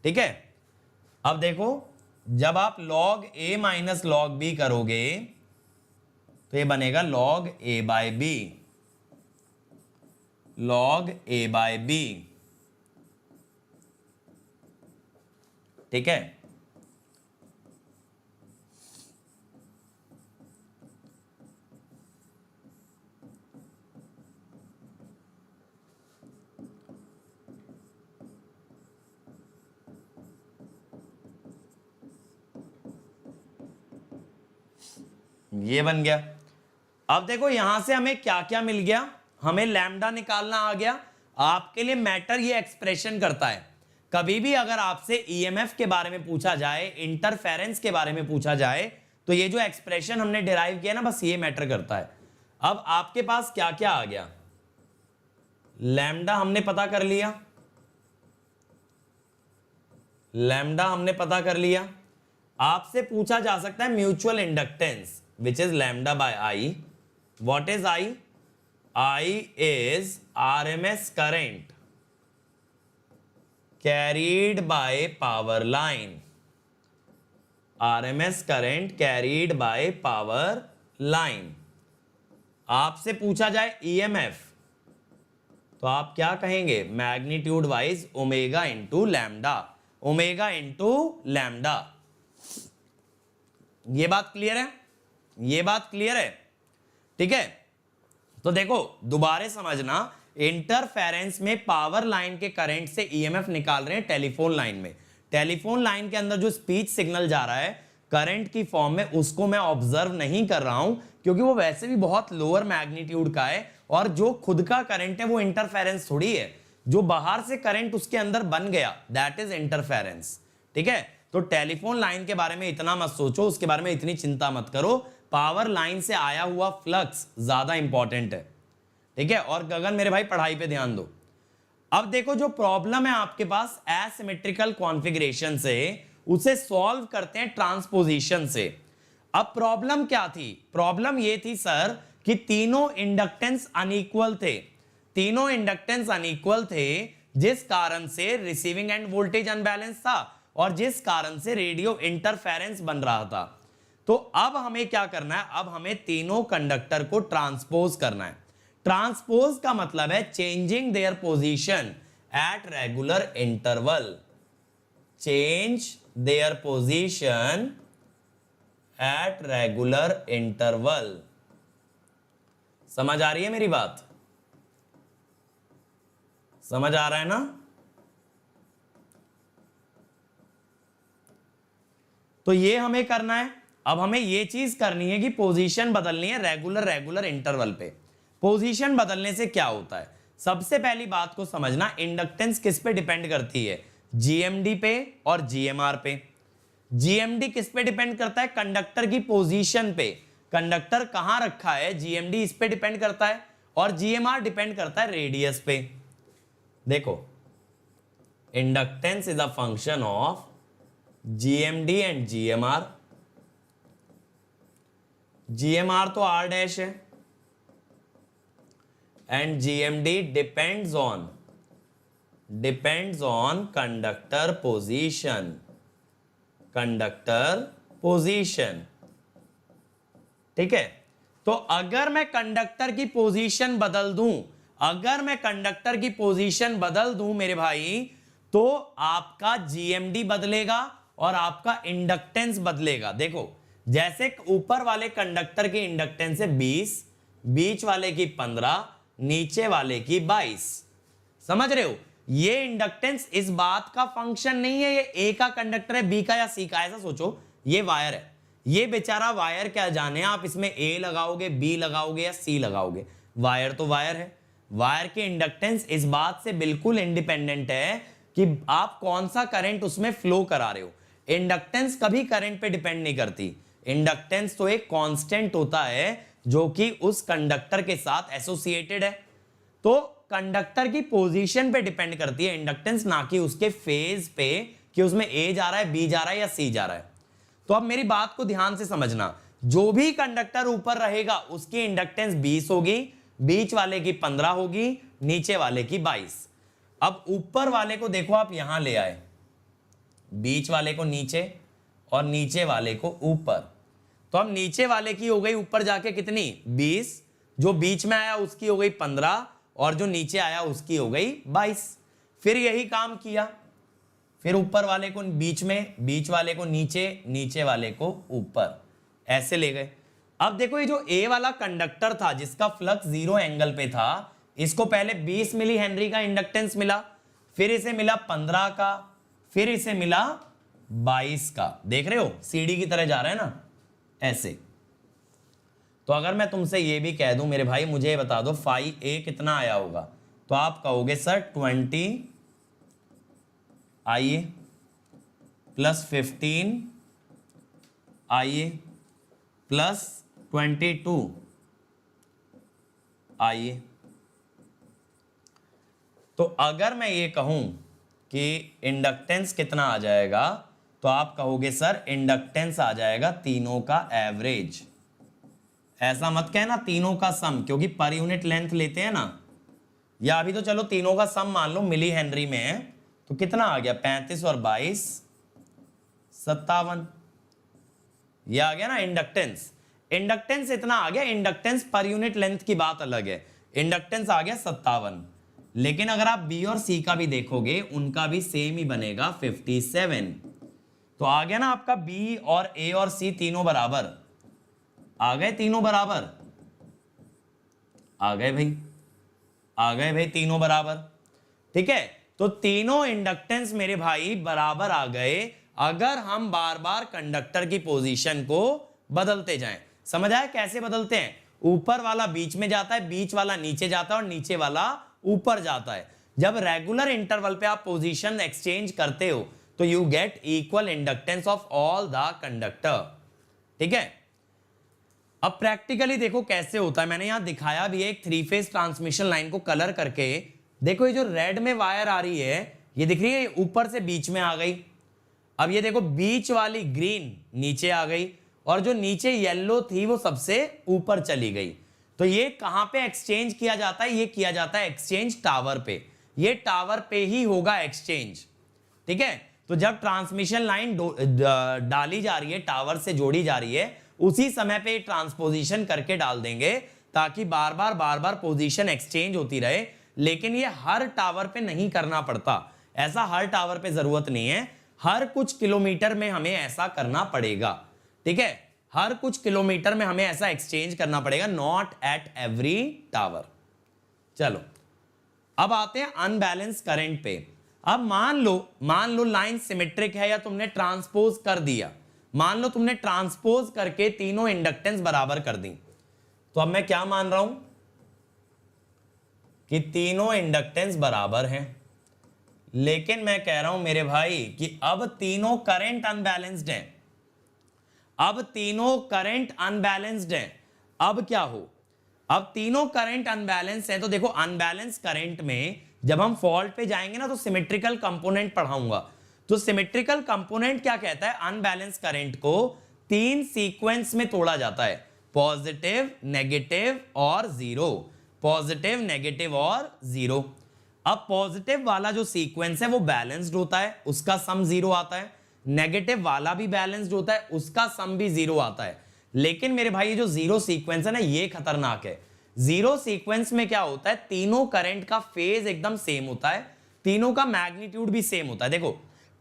ठीक है, अब देखो जब आप log a minus log b करोगे तो ये बनेगा log a by b, log a by b. ठीक है, ये बन गया। अब देखो यहां से हमें क्या क्या मिल गया, हमें लैम्डा निकालना आ गया। आपके लिए मैटर ये एक्सप्रेशन करता है। कभी भी अगर आपसे ईएमएफ के बारे में पूछा जाए, इंटरफेरेंस के बारे में पूछा जाए, तो ये जो एक्सप्रेशन हमने डिराइव किया ना, बस ये मैटर करता है। अब आपके पास क्या क्या आ गया, लैम्डा हमने पता कर लिया, लैम्डा हमने पता कर लिया। आपसे पूछा जा सकता है mutual inductance, which is lambda by I. What is I? I is RMS current carried by power line. RMS current carried by power line. आपसे पूछा जाए EMF, तो आप क्या कहेंगे, magnitude wise omega into lambda, omega into lambda. ये बात clear है, ये बात क्लियर है। ठीक है, तो देखो दोबारा समझना, इंटरफेरेंस में पावर लाइन के करंट से ईएमएफ निकाल रहे हैं टेलीफोन लाइन में। टेलीफोन लाइन के अंदर जो स्पीच सिग्नल जा रहा है करंट की फॉर्म में, उसको मैं ऑब्जर्व नहीं कर रहा हूं, क्योंकि वो वैसे भी बहुत लोअर मैग्नीट्यूड का है, और जो खुद का करंट है वो इंटरफेरेंस थोड़ी है, जो बाहर से करंट उसके अंदर बन गया दैट इज इंटरफेरेंस। ठीक है, तो टेलीफोन लाइन के बारे में इतना मत सोचो, उसके बारे में इतनी चिंता मत करो। पावर लाइन से आया हुआ फ्लक्स ज्यादा इंपॉर्टेंट है। ठीक है, और गगन मेरे भाई पढ़ाई पे ध्यान दो। अब देखो जो प्रॉब्लम है आपके पास एसिमेट्रिकल कॉन्फ़िगरेशन से, उसे सॉल्व करते हैं ट्रांसपोजिशन से। अब प्रॉब्लम क्या थी, प्रॉब्लम ये थी सर कि तीनों इंडक्टेंस अनइक्वल थे, तीनों इंडक्टेंस अनइक्वल थे, जिस कारण से रिसीविंग एंड वोल्टेज अनबैलेंस था और जिस कारण से रेडियो इंटरफेरेंस बन रहा था। तो अब हमें क्या करना है, अब हमें तीनों कंडक्टर को ट्रांसपोज करना है। ट्रांसपोज का मतलब है changing their position at regular interval, change their position at regular interval. समझ आ रही है मेरी बात, समझ आ रहा है ना? तो ये हमें करना है। अब हमें ये चीज करनी है कि पोजीशन बदलनी है रेगुलर इंटरवल पे। पोजीशन बदलने से क्या होता है, सबसे पहली बात को समझना, इंडक्टेंस किस पे डिपेंड करती है, जीएमडी पे और जीएमआर पे। जीएमडी किस पे डिपेंड करता है, कंडक्टर की पोजीशन पे, कंडक्टर कहां रखा है, जीएमडी इस पे डिपेंड करता है, और जीएमआर डिपेंड करता है रेडियस पे। देखो inductance is a function of GMD and GMR. GMR तो आर डैश है, and GMD depends on conductor position, conductor position. ठीक है, तो अगर मैं कंडक्टर की पोजीशन बदल दूं, अगर मैं कंडक्टर की पोजीशन बदल दूं मेरे भाई, तो आपका जीएमडी बदलेगा और आपका इंडक्टेंस बदलेगा। देखो जैसे ऊपर वाले कंडक्टर की इंडक्टेंस है 20, बीच वाले की 15, नीचे वाले की 22। समझ रहे हो, ये इंडक्टेंस इस बात का फंक्शन नहीं है ये ए का कंडक्टर है, बी का या सी का। ऐसा सोचो ये वायर है, ये बेचारा वायर क्या जाने आप इसमें ए लगाओगे, बी लगाओगे या सी लगाओगे, वायर तो वायर है। वायर की इंडक्टेंस इस बात से बिल्कुल इंडिपेंडेंट है कि आप कौन सा करंट उसमें फ्लो करा रहे हो। इंडक्टेंस कभी करंट पे डिपेंड नहीं करती। इंडक्टेंस तो एक कांस्टेंट होता है जो कि उस कंडक्टर के साथ एसोसिएटेड है। तो कंडक्टर की पोजीशन पे डिपेंड करती है इंडक्टेंस, ना कि उसके फेज पे कि उसमें ए जा रहा है, बी जा रहा है या सी जा रहा है। तो अब मेरी बात को ध्यान से समझना, जो भी कंडक्टर ऊपर रहेगा उसकी इंडक्टेंस 20 होगी, बीच वाले की 15 होगी, नीचे वाले की 22। अब ऊपर वाले को देखो आप यहां ले आए, बीच वाले को नीचे और नीचे वाले को ऊपर। तो अब नीचे वाले की हो गई ऊपर जाके कितनी 20, जो बीच में आया उसकी हो गई 15 और जो नीचे आया उसकी हो गई 22। फिर यही काम किया, फिर ऊपर वाले को बीच में, बीच वाले को नीचे, नीचे वाले को ऊपर, ऐसे ले गए। अब देखो ये जो ए वाला कंडक्टर था जिसका फ्लक्स 0 एंगल पे था, इसको पहले 20 मिली हेनरी का इंडक्टेंस मिला, फिर इसे मिला 15 का, फिर इसे मिला 22 का। देख रहे हो सीढ़ी की तरह जा रहा है ना, ऐसे। तो अगर मैं तुमसे ये भी कह दूं मेरे भाई मुझे बता दो फाई ए कितना आया होगा, तो आप कहोगे सर 20 आइए प्लस 15 आइए प्लस 22 आइए। तो अगर मैं ये कहूं कि इंडक्टेंस कितना आ जाएगा, तो आप कहोगे सर इंडक्टेंस आ जाएगा तीनों का एवरेज। ऐसा मत कहना तीनों का सम, क्योंकि पर यूनिट लेंथ लेते हैं ना, या अभी तो चलो तीनों का सम मान लो मिली हेनरी में है, तो कितना आ गया 35 और 22 57, ये आ गया ना इंडक्टेंस। इंडक्टेंस इतना आ गया, इंडक्टेंस पर यूनिट लेंथ की बात अलग है, इंडक्टेंस आ गया 57। लेकिन अगर आप बी और सी का भी देखोगे उनका भी सेम ही बनेगा 57। तो आ गया ना आपका बी और ए और सी तीनों बराबर, आ गए तीनों बराबर, आ गए भाई, आ गए भाई तीनों बराबर। ठीक है, तो तीनों इंडक्टेंस मेरे भाई बराबर आ गए अगर हम बार बार कंडक्टर की पोजीशन को बदलते जाएं। समझ आया कैसे बदलते हैं? ऊपर वाला बीच में जाता है, बीच वाला नीचे जाता है और नीचे वाला ऊपर जाता है। जब रेगुलर इंटरवल पे आप पोजीशन एक्सचेंज करते हो तो you get equal inductance of all the conductor. ठीक है, अब प्रैक्टिकली देखो कैसे होता है, मैंने यहां दिखाया भी है एक 3 फेज ट्रांसमिशन लाइन को कलर करके। देखो ये जो रेड में वायर आ रही है, ये दिख रही है, ऊपर से बीच में आ गई। अब ये देखो बीच वाली ग्रीन नीचे आ गई और जो नीचे येलो थी वो सबसे ऊपर चली गई। तो ये कहां पे एक्सचेंज किया जाता है? ये किया जाता है एक्सचेंज टावर पे, ये टावर पे ही होगा एक्सचेंज। ठीक है, तो जब ट्रांसमिशन लाइन डाली जा रही है, टावर से जोड़ी जा रही है, उसी समय पे ट्रांसपोजिशन करके डाल देंगे ताकि बार बार पोजीशन एक्सचेंज होती रहे। लेकिन ये हर टावर पे नहीं करना पड़ता, ऐसा हर टावर पे जरूरत नहीं है, हर कुछ किलोमीटर में हमें ऐसा करना पड़ेगा। ठीक है, हर कुछ किलोमीटर में हमें ऐसा एक्सचेंज करना पड़ेगा, नॉट एट एवरी टावर। चलो अब आते हैं अनबैलेंस करंट पे। अब मान लो लाइन सिमेट्रिक है या तुमने ट्रांसपोज कर दिया, मान लो तुमने ट्रांसपोज करके तीनों इंडक्टेंस बराबर कर दी, तो अब मैं क्या मान रहा हूं कि तीनों इंडक्टेंस बराबर हैं। लेकिन मैं कह रहा हूं मेरे भाई कि अब तीनों करंट अनबैलेंस्ड हैं, अब तीनों करंट अनबैलेंस्ड हैं। अब क्या हो, अब तीनों करंट अनबैलेंस हैं। तो देखो अनबैलेंस करंट में जब हम फॉल्ट पे जाएंगे ना तो सिमेट्रिकल कंपोनेंट पढ़ाऊंगा। तो सिमेट्रिकल कंपोनेंट क्या कहता है? अनबैलेंस करंट को 3 सीक्वेंस में तोड़ा जाता है, पॉजिटिव, नेगेटिव और जीरो, पॉजिटिव, नेगेटिव और जीरो। अब पॉजिटिव वाला जो सीक्वेंस है वो बैलेंस्ड होता है, उसका सम 0 आता है। नेगेटिव वाला भी बैलेंस्ड होता है, उसका सम भी 0 आता है। लेकिन मेरे भाई ये जो जीरो सीक्वेंस है ना, ये खतरनाक है। जीरो सीक्वेंस में क्या होता है? तीनों करंट का फेज एकदम सेम होता है, तीनों का मैग्नीट्यूड भी सेम होता है। देखो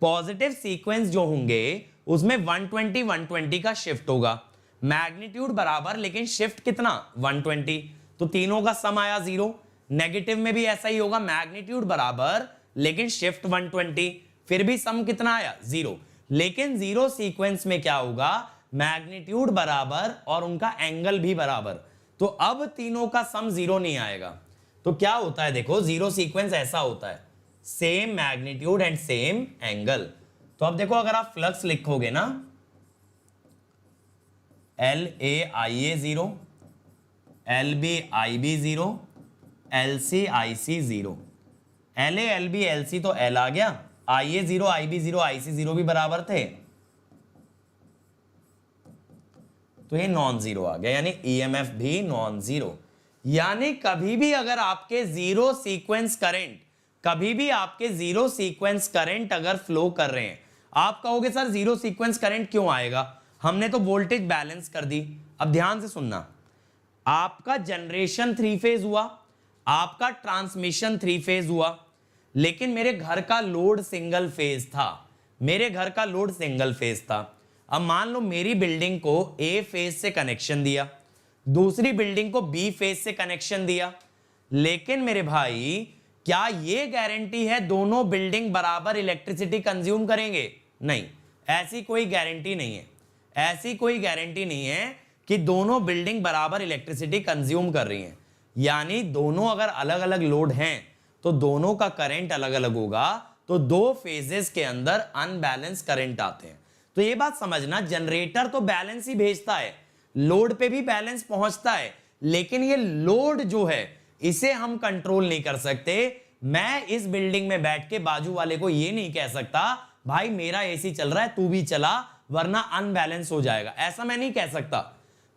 पॉजिटिव सीक्वेंस जो होंगे उसमें 120 का शिफ्ट होगा, मैग्नीट्यूड बराबर लेकिन शिफ्ट कितना? 120, तो तीनों का सम आया 0। नेगेटिव में भी ऐसा ही होगा, मैग्नीट्यूड बराबर लेकिन शिफ्ट 120, फिर भी सम कितना आया? 0। लेकिन जीरो सीक्वेंस में क्या होगा? मैग्नीट्यूड बराबर और उनका एंगल भी बराबर, तो अब तीनों का सम 0 नहीं आएगा। तो क्या होता है? देखो जीरो सीक्वेंस ऐसा होता है, same magnitude and same angle. तो अब देखो अगर आप फ्लक्स लिखोगे ना, LA IA 0, LB IB 0, LC IC 0, LA LB LC तो L आ गया, IA 0 IB 0 IC 0 भी बराबर थे, तो ये नॉन जीरो आ गया, यानी EMF भी नॉन जीरो। यानी कभी भी अगर आपके जीरो सीक्वेंस करंट, कभी भी आपके जीरो सीक्वेंस करंट अगर फ्लो कर रहे हैं, आप कहोगे सर जीरो सीक्वेंस करंट क्यों आएगा? हमने तो वोल्टेज बैलेंस कर दी। अब ध्यान से सुनना, आपका जनरेशन 3 फेज हुआ, आपका ट्रांसमिशन 3 फेज हुआ, लेकिन मेरे घर का लोड सिंगल फेज था। मेरे घर का लोड सिंगल फेज था। अब मान लो मेरी बिल्डिंग को ए फेज से कनेक्शन दिया, दूसरी बिल्डिंग को बी फेज से कनेक्शन दिया, लेकिन मेरे भाई क्या ये गारंटी है दोनों बिल्डिंग बराबर इलेक्ट्रिसिटी कंज्यूम करेंगे? नहीं, ऐसी कोई गारंटी नहीं है। ऐसी कोई गारंटी नहीं है कि दोनों बिल्डिंग बराबर इलेक्ट्रिसिटी कंज्यूम कर रही हैं। यानी दोनों अगर अलग अलग लोड हैं तो दोनों का करंट अलग अलग होगा, तो दो फेजेस के अंदर अनबैलेंस करंट आते हैं। तो ये बात समझना, जनरेटर तो बैलेंस ही भेजता है, लोड पे भी बैलेंस पहुंचता है, लेकिन ये लोड जो है इसे हम कंट्रोल नहीं कर सकते। मैं इस बिल्डिंग में बैठ के बाजू वाले को ये नहीं कह सकता भाई मेरा एसी चल रहा है तू भी चला वरना अनबैलेंस हो जाएगा, ऐसा मैं नहीं कह सकता।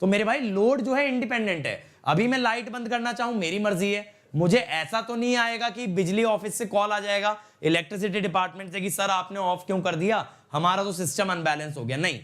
तो मेरे भाई लोड जो है इंडिपेंडेंट है। अभी मैं लाइट बंद करना चाहूं मेरी मर्जी है, मुझे ऐसा तो नहीं आएगा कि बिजली ऑफिस से कॉल आ जाएगा इलेक्ट्रिसिटी डिपार्टमेंट से कि सर आपने ऑफ क्यों कर दिया, हमारा तो सिस्टम अनबैलेंस हो गया। नहीं,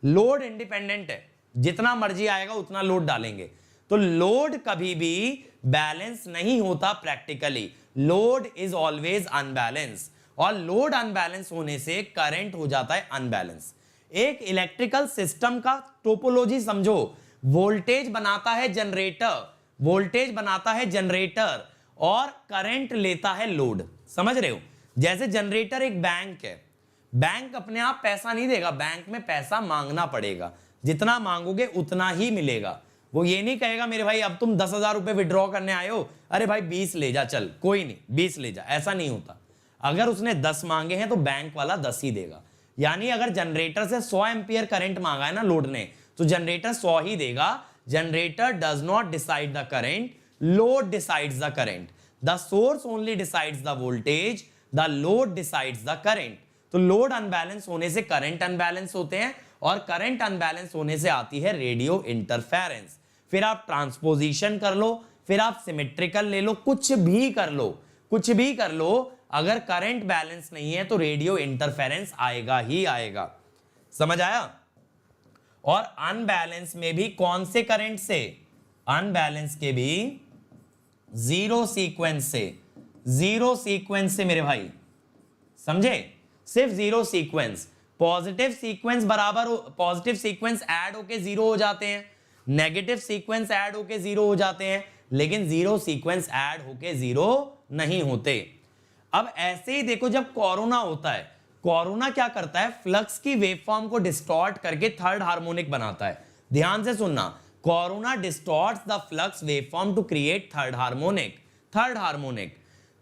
लोड इंडिपेंडेंट है, जितना मर्जी आएगा उतना लोड डालेंगे। तो लोड कभी भी बैलेंस नहीं होता practically, load is always unbalance, और लोड अनबैलेंस होने से करंट हो जाता है अनबैलेंस। एक इलेक्ट्रिकल सिस्टम का टोपोलॉजी समझो, वोल्टेज बनाता है जनरेटर, वोल्टेज बनाता है जनरेटर और करंट लेता है लोड। समझ रहे हो? जैसे जनरेटर एक बैंक है, बैंक अपने आप पैसा नहीं देगा, बैंक में पैसा मांगना पड़ेगा, जितना मांगोगे उतना ही मिलेगा। वो ये नहीं कहेगा मेरे भाई अब तुम 10,000 रुपए विड्रॉ करने आए हो, अरे भाई 20 ले जा, चल कोई नहीं 20 ले जा, ऐसा नहीं होता। अगर उसने 10 मांगे हैं तो बैंक वाला 10 ही देगा। यानी अगर जनरेटर से 100 एम्पियर करंट मांगा है ना लोड ने, तो जनरेटर 100 ही देगा। Generator does not decide the current, load decides the current. The source only decides the voltage, the load decides the current. तो लोड अनबैलेंस होने से करंट अनबैलेंस होते हैं, और करंट अनबैलेंस होने से आती है रेडियो इंटरफेरेंस। फिर आप ट्रांसपोजिशन कर लो, फिर आप सिमेट्रिकल ले लो, कुछ भी कर लो, कुछ भी कर लो, अगर करंट बैलेंस नहीं है तो रेडियो इंटरफेरेंस आएगा ही आएगा। समझ आया? और अनबैलेंस में भी कौन से करंट से? अनबैलेंस के भी जीरो सीक्वेंस से, जीरो सीक्वेंस से मेरे भाई, समझे? सिर्फ जीरो सीक्वेंस। पॉजिटिव सीक्वेंस बराबर, पॉजिटिव सीक्वेंस ऐड होके जीरो हो जाते हैं, नेगेटिव सीक्वेंस ऐड होके जीरो हो जाते हैं, लेकिन जीरो सीक्वेंस ऐड होके जीरो नहीं होते। अब ऐसे ही देखो, जब कोरोना होता है, कोरोना क्या करता है, फ्लक्स की वेवफॉर्म को डिस्टॉर्ट करके थर्ड हार्मोनिक बनाता है। ध्यान से सुनना, corona distorts the flux waveform to create third harmonic. Third harmonic,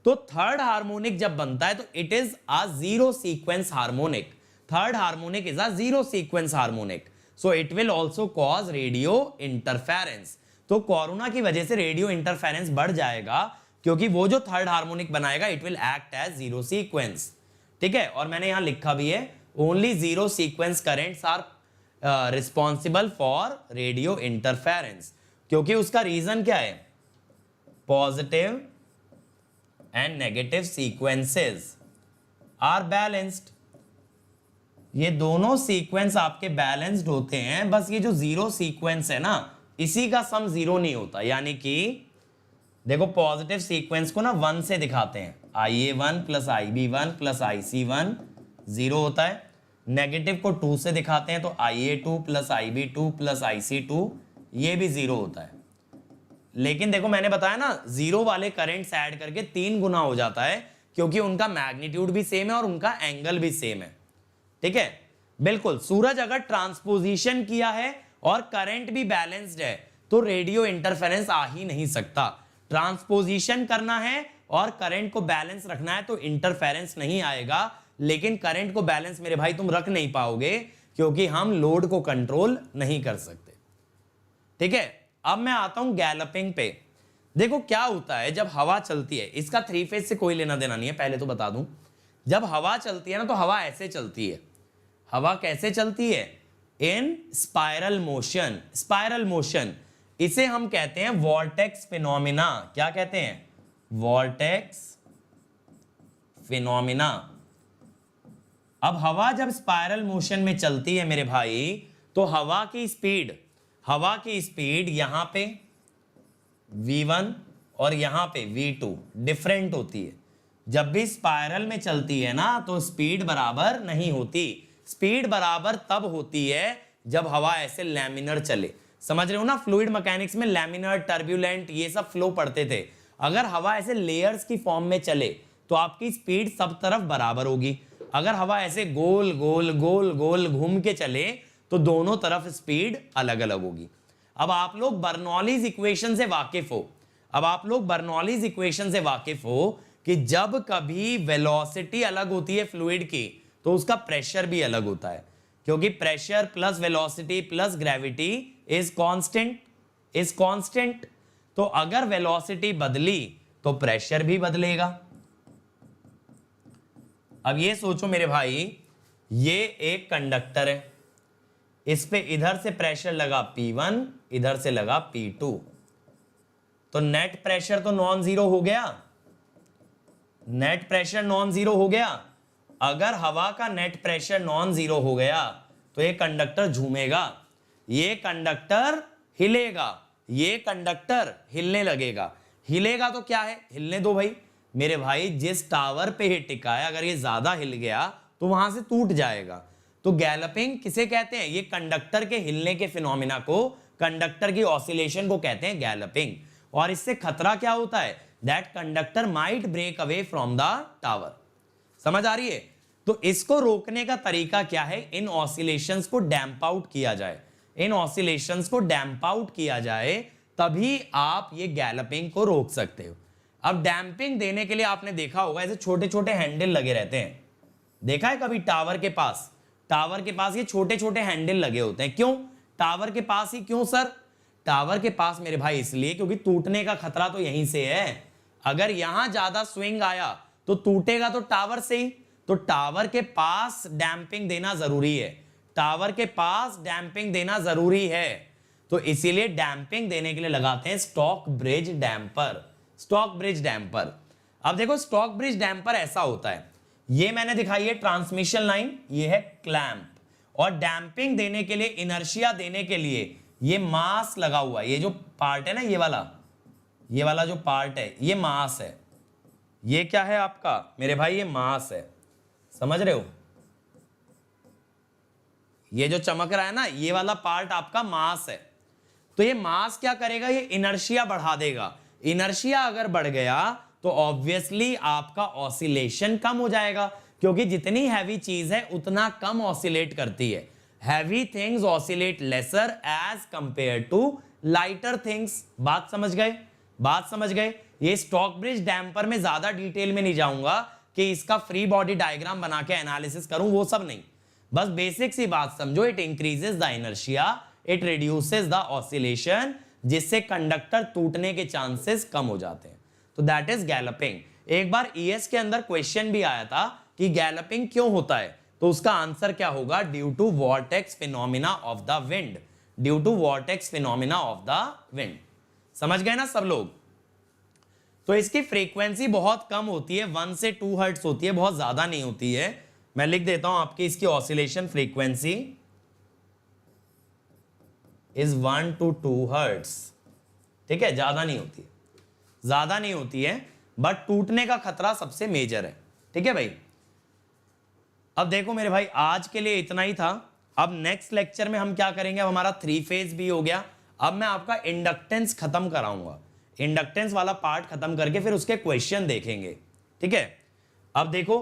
तो थर्ड हार्मोनिक जब बनता है तो it is a zero sequence harmonic. Third harmonic is a zero sequence harmonic, so it will also cause radio interference. तो corona की वजह से radio interference बढ़ जाएगा, क्योंकि वो जो थर्ड हार्मोनिक बनाएगा it will act as zero sequence. ठीक है? और मैंने यहां लिखा भी है, only zero sequence currents are responsible for radio interference. क्योंकि उसका रीजन क्या है? Positive and negative sequences are balanced. ये दोनों सीक्वेंस आपके बैलेंस्ड होते हैं, बस ये जो जीरो सीक्वेंस है ना, इसी का सम जीरो नहीं होता। यानी कि देखो, पॉजिटिव सीक्वेंस को ना 1 से दिखाते हैं, IA1 plus IB1 plus IC1 zero होता है। नेगेटिव को 2 से दिखाते हैं तो IA2 plus IB2 plus IC2 ये भी जीरो होता है। लेकिन देखो, मैंने बताया ना, जीरो वाले करंट्स ऐड करके 3 गुना हो जाता है, क्योंकि उनका मैग्नीट्यूड भी सेम है और उनका एंगल भी सेम है। ठीक है? बिल्कुल। सूरज अगर ट्रांसपोजिशन किया है और करंट भी बैलेंस्ड है तो रेडियो इंटरफेरेंस आ ही नहीं सकता। ट्रांसपोजिशन करना है और करंट को बैलेंस रखना है तो इंटरफेरेंस नहीं आएगा, लेकिन करंट को बैलेंस मेरे भाई तुम रख नहीं पाओगे, क्योंकि हम लोड को कंट्रोल नहीं कर सकते। ठीक है? अब मैं आता हूं गैलपिंग पे। देखो क्या होता है जब हवा चलती है, इसका 3 फेज से कोई लेना देना नहीं है, पहले तो बता दूं। जब हवा चलती है ना, तो हवा ऐसे चलती है। हवा कैसे चलती है? इन स्पाइरल मोशन। स्पाइरल मोशन, इसे हम कहते हैं वॉर्टेक्स फिनोमिना। क्या कहते हैं? Vortex phenomena. अब हवा जब स्पाइरल मोशन में चलती है मेरे भाई, तो हवा की स्पीड यहां पे v1 और यहां पे v2 डिफरेंट होती है। जब भी स्पाइरल में चलती है ना तो स्पीड बराबर नहीं होती। स्पीड बराबर तब होती है जब हवा ऐसे लैमिनर चले। समझ रहे हो ना, फ्लूइड मैकेनिक्स में लैमिनर, टर्ब्यूलेंट ये सब फ्लो पढ़ते थे। अगर हवा ऐसे लेयर्स की फॉर्म में चले तो आपकी स्पीड सब तरफ बराबर होगी। अगर हवा ऐसे गोल गोल गोल गोल घूम के चले तो दोनों तरफ स्पीड अलग अलग होगी। अब आप लोग बर्नौलीज इक्वेशन से वाकिफ हो कि जब कभी वेलोसिटी अलग होती है फ्लूइड की तो उसका प्रेशर भी अलग होता है, क्योंकि pressure plus velocity plus gravity is constant. तो अगर वेलोसिटी बदली तो प्रेशर भी बदलेगा। अब ये सोचो मेरे भाई, ये एक कंडक्टर है, इस पे इधर से प्रेशर लगा P1, इधर से लगा P2, तो नेट प्रेशर तो नॉन जीरो हो गया। नेट प्रेशर नॉन जीरो हो गया। अगर हवा का नेट प्रेशर नॉन जीरो हो गया तो ये कंडक्टर झूमेगा, ये कंडक्टर हिलेगा, ये कंडक्टर हिलने लगेगा। हिलेगा तो क्या है, हिलने दो भाई। मेरे भाई जिस टावर पे ये टिका है अगर ये ज्यादा हिल गया तो वहां से टूट जाएगा। तो गैलपिंग किसे कहते हैं, ये कंडक्टर के हिलने के फिनोमिना को, कंडक्टर की ऑसिलेशन को कहते हैं गैलपिंग। और इससे खतरा क्या होता है, that conductor might break away from the tower. समझ आ रही है। तो इसको रोकने का तरीका क्या है, इन ऑसिलेशंस को डैम्प आउट किया जाए। इन ऑसिलेशंस को डैम्प आउट किया जाए तभी आप ये गैलपिंग को रोक सकते हो। अब डैम्पिंग देने के लिए आपने देखा होगा ऐसे छोटे छोटे हैंडल लगे रहते हैं। देखा है कभी टावर के पास ये छोटे छोटे हैंडल लगे होते हैं। क्यों टावर के पास ही, क्यों सर? टावर के पास मेरे भाई इसलिए क्योंकि टूटने का खतरा तो यहीं से है। अगर यहां ज्यादा स्विंग आया तो टूटेगा तो टावर से ही। तो टावर के पास डैम्पिंग देना जरूरी है, टावर के पास डैम्पिंग देना जरूरी है। तो इसीलिए डैम्पिंग देने के लिए लगाते हैं स्टॉक ब्रिज डैम्पर। अब देखो स्टॉक ब्रिज डैम्पर ऐसा होता है, ये मैंने दिखाई है ट्रांसमिशन लाइन, ये है क्लैंप, और डैम्पिंग देने के लिए, इनर्शिया देने के लिए ये मास लगा हुआ है। ये जो पार्ट है ना, ये वाला जो पार्ट है ये मास है। ये क्या है आपका मेरे भाई, ये मास है। समझ रहे हो, ये जो चमक रहा है ना, ये वाला पार्ट आपका मास है। तो ये मास क्या करेगा, ये इनर्शिया बढ़ा देगा। इनर्शिया अगर बढ़ गया तो ऑब्वियसली आपका ऑसिलेशन कम हो जाएगा, क्योंकि जितनी हैवी चीज है उतना कम ऑसिलेट करती है। Heavy things oscillate lesser as compare to lighter things. बात समझ गए। ये स्टॉक ब्रिज डैम्पर में ज्यादा डिटेल में नहीं जाऊंगा कि इसका फ्री बॉडी डायग्राम बना के एनालिसिस करूं, वो सब नहीं। बस बेसिक सी बात समझो, it increases the inertia, it reduces the oscillation, जिससे कंडक्टर टूटने के चांसेस कम हो जाते हैं। तो दैट इज गैलपिंग। एक बार ईएस के अंदर क्वेश्चन भी आया था कि गैलपिंग क्यों होता है, तो उसका आंसर क्या होगा, due to vortex phenomena of the wind. समझ गए ना सब लोग। तो इसकी फ्रीक्वेंसी बहुत कम होती है, 1 से 2 हर्ट्ज होती है, बहुत ज्यादा नहीं होती है। मैं लिख देता हूं आपकी इसकी oscillation frequency is 1 to 2 hertz. ठीक है, ज्यादा नहीं होती है, बट टूटने का खतरा सबसे मेजर है। ठीक है भाई। अब देखो मेरे भाई, आज के लिए इतना ही था। अब नेक्स्ट लेक्चर में हम क्या करेंगे, अब हमारा 3 फेज भी हो गया। अब मैं आपका इंडक्टेंस खत्म कराऊंगा, इंडक्टेंस वाला पार्ट खत्म करके फिर उसके क्वेश्चन देखेंगे। ठीक है। अब देखो,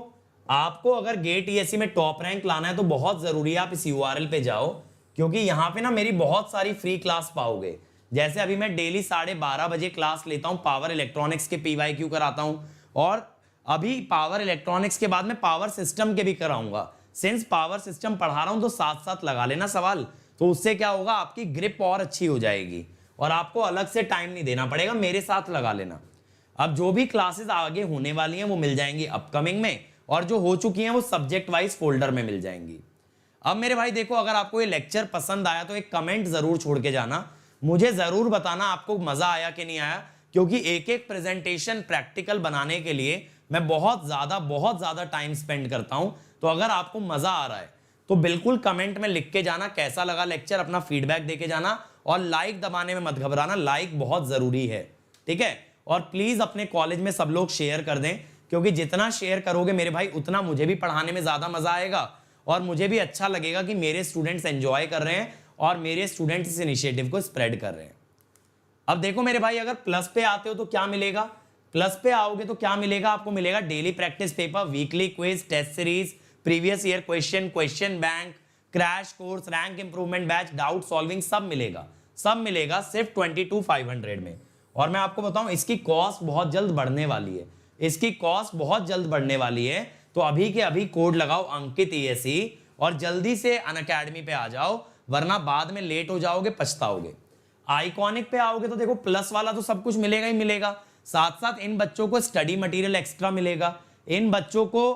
आपको अगर गेट ईएससी में टॉप रैंक लाना है तो बहुत जरूरी है आप इस यूआरएल पे जाओ, क्योंकि यहां पे ना मेरी बहुत सारी फ्री क्लास पाओगे। जैसे अभी मैं डेली 12:30 बजे क्लास लेता हूं, पावर इलेक्ट्रॉनिक्स के PYQ कराता हूं, और अभी पावर इलेक्ट्रॉनिक्स के बाद में पावर सिस्टम के भी कराऊंगा। सिंस पावर सिस्टम पढ़ा रहा हूं तो साथ साथ लगा लेना सवाल, तो उससे क्या होगा, आपकी ग्रिप और अच्छी हो जाएगी और आपको अलग से टाइम नहीं देना पड़ेगा, मेरे साथ लगा लेना। अब जो भी क्लासेस आगे होने वाली हैं वो मिल जाएंगी अपकमिंग में, और जो हो चुकी हैं वो सब्जेक्ट वाइज फोल्डर में मिल जाएंगी। अब मेरे भाई देखो, अगर आपको ये लेक्चर पसंद आया तो एक कमेंट जरूर छोड़ के जाना, मुझे जरूर बताना आपको मजा आया कि नहीं आया, क्योंकि एक एक प्रेजेंटेशन प्रैक्टिकल बनाने के लिए मैं बहुत ज्यादा टाइम स्पेंड करता हूं। तो अगर आपको मजा आ रहा है तो बिल्कुल कमेंट में लिख के जाना कैसा लगा लेक्चर, अपना फीडबैक देके जाना, और लाइक दबाने में मत घबराना, लाइक बहुत जरूरी है, ठीक है। और प्लीज अपने कॉलेज में सब लोग शेयर कर दें, क्योंकि जितना शेयर करोगे मेरे भाई उतना मुझे भी पढ़ाने में ज्यादा मजा आएगा और मुझे भी अच्छा लगेगा कि मेरे स्टूडेंट्स एंजॉय कर रहे हैं और मेरे स्टूडेंट्स इस इनिशिएटिव को स्प्रेड कर रहे हैं। अब देखो मेरे भाई, अगर प्लस पे आते हो तो क्या मिलेगा, प्लस पे आओगे तो क्या मिलेगा, आपको मिलेगा daily practice paper, weekly quiz, test series, previous year question, question bank, crash course, rank improvement batch, doubt solving, सब मिलेगा सिर्फ 22,500 में। और मैं आपको बताऊं इसकी कॉस्ट बहुत जल्द बढ़ने वाली है, इसकी कॉस्ट बहुत जल्द बढ़ने वाली है। तो अभी के अभी कोड लगाओ अंकित ESE और जल्दी से अनअकैडमी पे आ जाओ, वरना बाद में लेट हो जाओगे, पछताओगे। आइकॉनिक पे आओगे तो देखो प्लस वाला तो सब कुछ मिलेगा ही मिलेगा, साथ साथ इन बच्चों को स्टडी मटेरियल एक्स्ट्रा मिलेगा, इन बच्चों को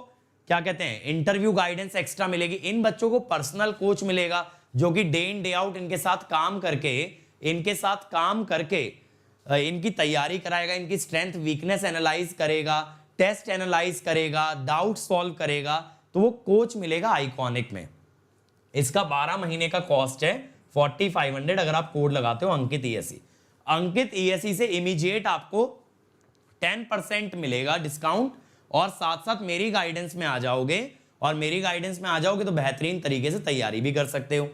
क्या कहते हैं इंटरव्यू गाइडेंस एक्स्ट्रा मिलेगी, इन बच्चों को पर्सनल कोच मिलेगा जो कि डे इन डे आउट इनके साथ काम करके इनकी तैयारी कराएगा, इनकी स्ट्रेंथ वीकनेस एनालाइज करेगा, टेस्ट एनालाइज करेगा, डाउट सॉल्व करेगा। तो वो कोच मिलेगा आइकॉनिक में। इसका 12 महीने का कॉस्ट है 4500 अगर आप कोड लगाते हो अंकित ESE। अंकित ESE से इमीडिएट आपको 10% मिलेगा डिस्काउंट, और साथ साथ मेरी गाइडेंस में आ जाओगे, और मेरी गाइडेंस में आ जाओगे तो बेहतरीन तरीके से तैयारी भी कर सकते हो।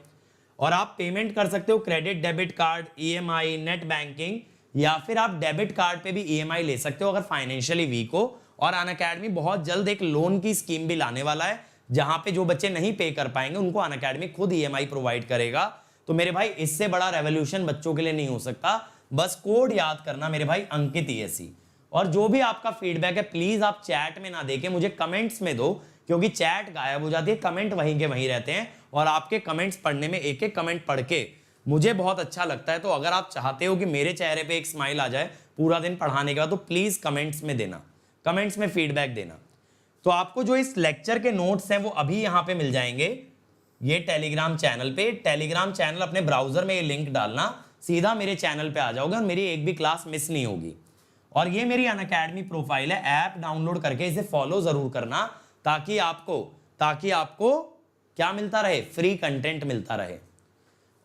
और आप पेमेंट कर सकते हो credit debit card, EMI, net banking, या फिर आप डेबिट कार्ड पे भी EMI ले सकते हो अगर फाइनेंशियली वीक हो। और अनअकैडमी बहुत जल्द एक लोन की स्कीम भी लाने वाला है, जहां पे जो बच्चे नहीं पे कर पाएंगे उनको अनअकैडमी खुद EMI प्रोवाइड करेगा। तो मेरे भाई इससे बड़ा रेवोल्यूशन बच्चों के लिए नहीं हो सकता। बस कोड याद करना मेरे भाई अंकित ESE। और जो भी आपका फीडबैक है प्लीज आप चैट में ना देके मुझे कमेंट्स में दो, क्योंकि चैट गायब हो जाती है, कमेंट वहीं के वहीं रहते हैं, और आपके कमेंट्स पढ़ने में, एक एक कमेंट पढ़ के मुझे बहुत अच्छा लगता है। तो अगर आप चाहते हो कि मेरे चेहरे पे एक स्माइल आ जाए पूरा दिन पढ़ाने के बाद, तो प्लीज कमेंट्स में देना, कमेंट्स में फीडबैक देना। तो आपको जो इस लेक्चर के नोट्स हैं वो अभी यहाँ पे मिल जाएंगे, ये टेलीग्राम चैनल पे। टेलीग्राम चैनल अपने ब्राउजर में ये लिंक डालना, सीधा मेरे चैनल पे आ जाओगे और मेरी एक भी क्लास मिस नहीं होगी। और ये मेरी अनअकैडमी प्रोफाइल है, ऐप डाउनलोड करके इसे फॉलो जरूर करना, ताकि आपको क्या मिलता रहे, फ्री कंटेंट मिलता रहे।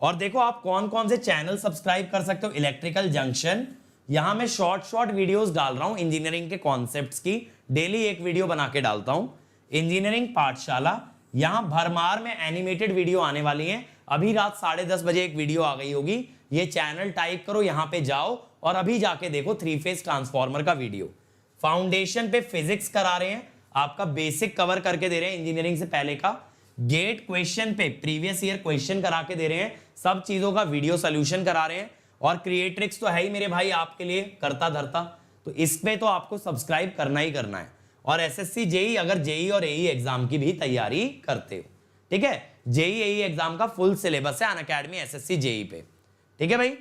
और देखो आप कौन कौन से चैनल सब्सक्राइब कर सकते हो। इलेक्ट्रिकल जंक्शन, यहां मैं शॉर्ट वीडियोस डाल रहा हूं इंजीनियरिंग के कॉन्सेप्ट्स की, डेली एक वीडियो बना के डालता हूं। इंजीनियरिंग पाठशाला, यहां भरमार में एनिमेटेड वीडियो आने वाली है, अभी रात 10:30 बजे एक वीडियो आ गई होगी। ये चैनल टाइप करो, यहां पे जाओ और अभी जाके देखो 3 फेज ट्रांसफार्मर का वीडियो। फाउंडेशन पे फिजिक्स करा रहे हैं, आपका बेसिक कवर करके दे रहे हैं इंजीनियरिंग से पहले का। गेट क्वेश्चन पे प्रीवियस ईयर क्वेश्चन करा के दे रहे हैं, सब चीजों का वीडियो सोल्यूशन करा रहे हैं। और क्रिएट्रिक्स तो है ही मेरे भाई आपके लिए करता धरता, तो इस पे तो आपको सब्सक्राइब करना ही करना है। और SSC JEE, अगर JEE और AE एग्जाम की भी तैयारी करते हो, ठीक है, JEE AE एग्जाम का फुल सिलेबस है अनअकैडमी SSC JEE पे, ठीक है भाई।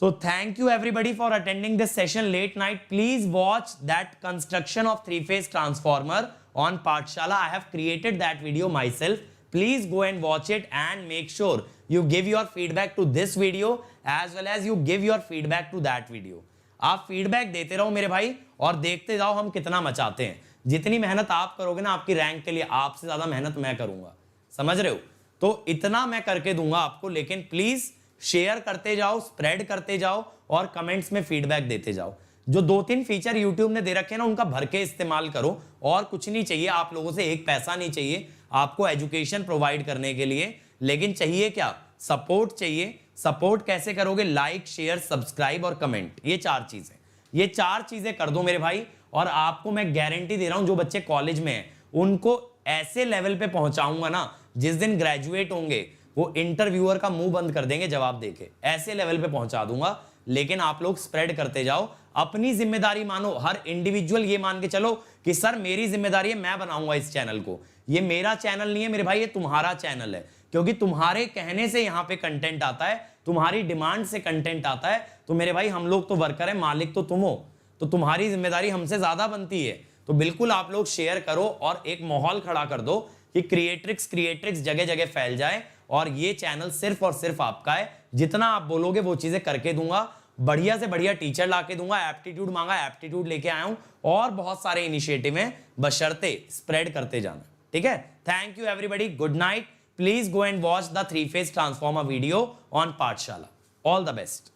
So thank you everybody for attending this session late night. Please watch that construction of 3-phase transformer on Pathshala. I have created that video myself. Please go and watch it and make sure you give your feedback to this video as well as you give your feedback to that video. आप feedback देते रहो मेरे भाई और देखते जाओ हम कितना मचाते हैं। जितनी मेहनत आप करोगे ना आपकी रैंक के लिए, आपसे ज्यादा मेहनत मैं करूंगा, समझ रहे हो। तो इतना मैं करके दूंगा आपको, लेकिन प्लीज शेयर करते जाओ, स्प्रेड करते जाओ और कमेंट्स में फीडबैक देते जाओ। जो 2-3 फीचर यूट्यूब ने दे रखे हैं ना, उनका भर के इस्तेमाल करो। और कुछ नहीं चाहिए आप लोगों से, एक पैसा नहीं चाहिए आपको एजुकेशन प्रोवाइड करने के लिए, लेकिन चाहिए क्या, सपोर्ट चाहिए। सपोर्ट कैसे करोगे, लाइक, शेयर, सब्सक्राइब और कमेंट, ये 4 चीजें, ये 4 चीजें कर दो मेरे भाई। और आपको मैं गारंटी दे रहा हूं, जो बच्चे कॉलेज में हैं उनको ऐसे लेवल पे पहुंचाऊंगा ना, जिस दिन ग्रेजुएट होंगे वो इंटरव्यूअर का मुंह बंद कर देंगे जवाब देके, ऐसे लेवल पे पहुंचा दूंगा। लेकिन आप लोग स्प्रेड करते जाओ, अपनी जिम्मेदारी मानो। हर इंडिविजुअल ये मान के चलो कि सर मेरी जिम्मेदारी है, मैं बनाऊंगा इस चैनल को। ये मेरा चैनल नहीं है मेरे भाई, ये तुम्हारा चैनल है, क्योंकि तुम्हारे कहने से यहाँ पे कंटेंट आता है, तुम्हारी डिमांड से कंटेंट आता है। तो मेरे भाई हम लोग तो वर्कर है, मालिक तो तुम हो, तो तुम्हारी जिम्मेदारी हमसे ज्यादा बनती है। तो बिल्कुल आप लोग शेयर करो और एक माहौल खड़ा कर दो कि क्रिएट्रिक्स जगह जगह फैल जाए। और ये चैनल सिर्फ और सिर्फ आपका है, जितना आप बोलोगे वो चीजें करके दूंगा। बढ़िया से बढ़िया टीचर लाके दूंगा, एप्टीट्यूड मांगा एप्टीट्यूड लेके आया हूं, और बहुत सारे इनिशिएटिव हैं, बशर्ते स्प्रेड करते जाना। ठीक है, thank you everybody, good night. Please go and watch the 3-phase transformer video on Pathshala. All the best.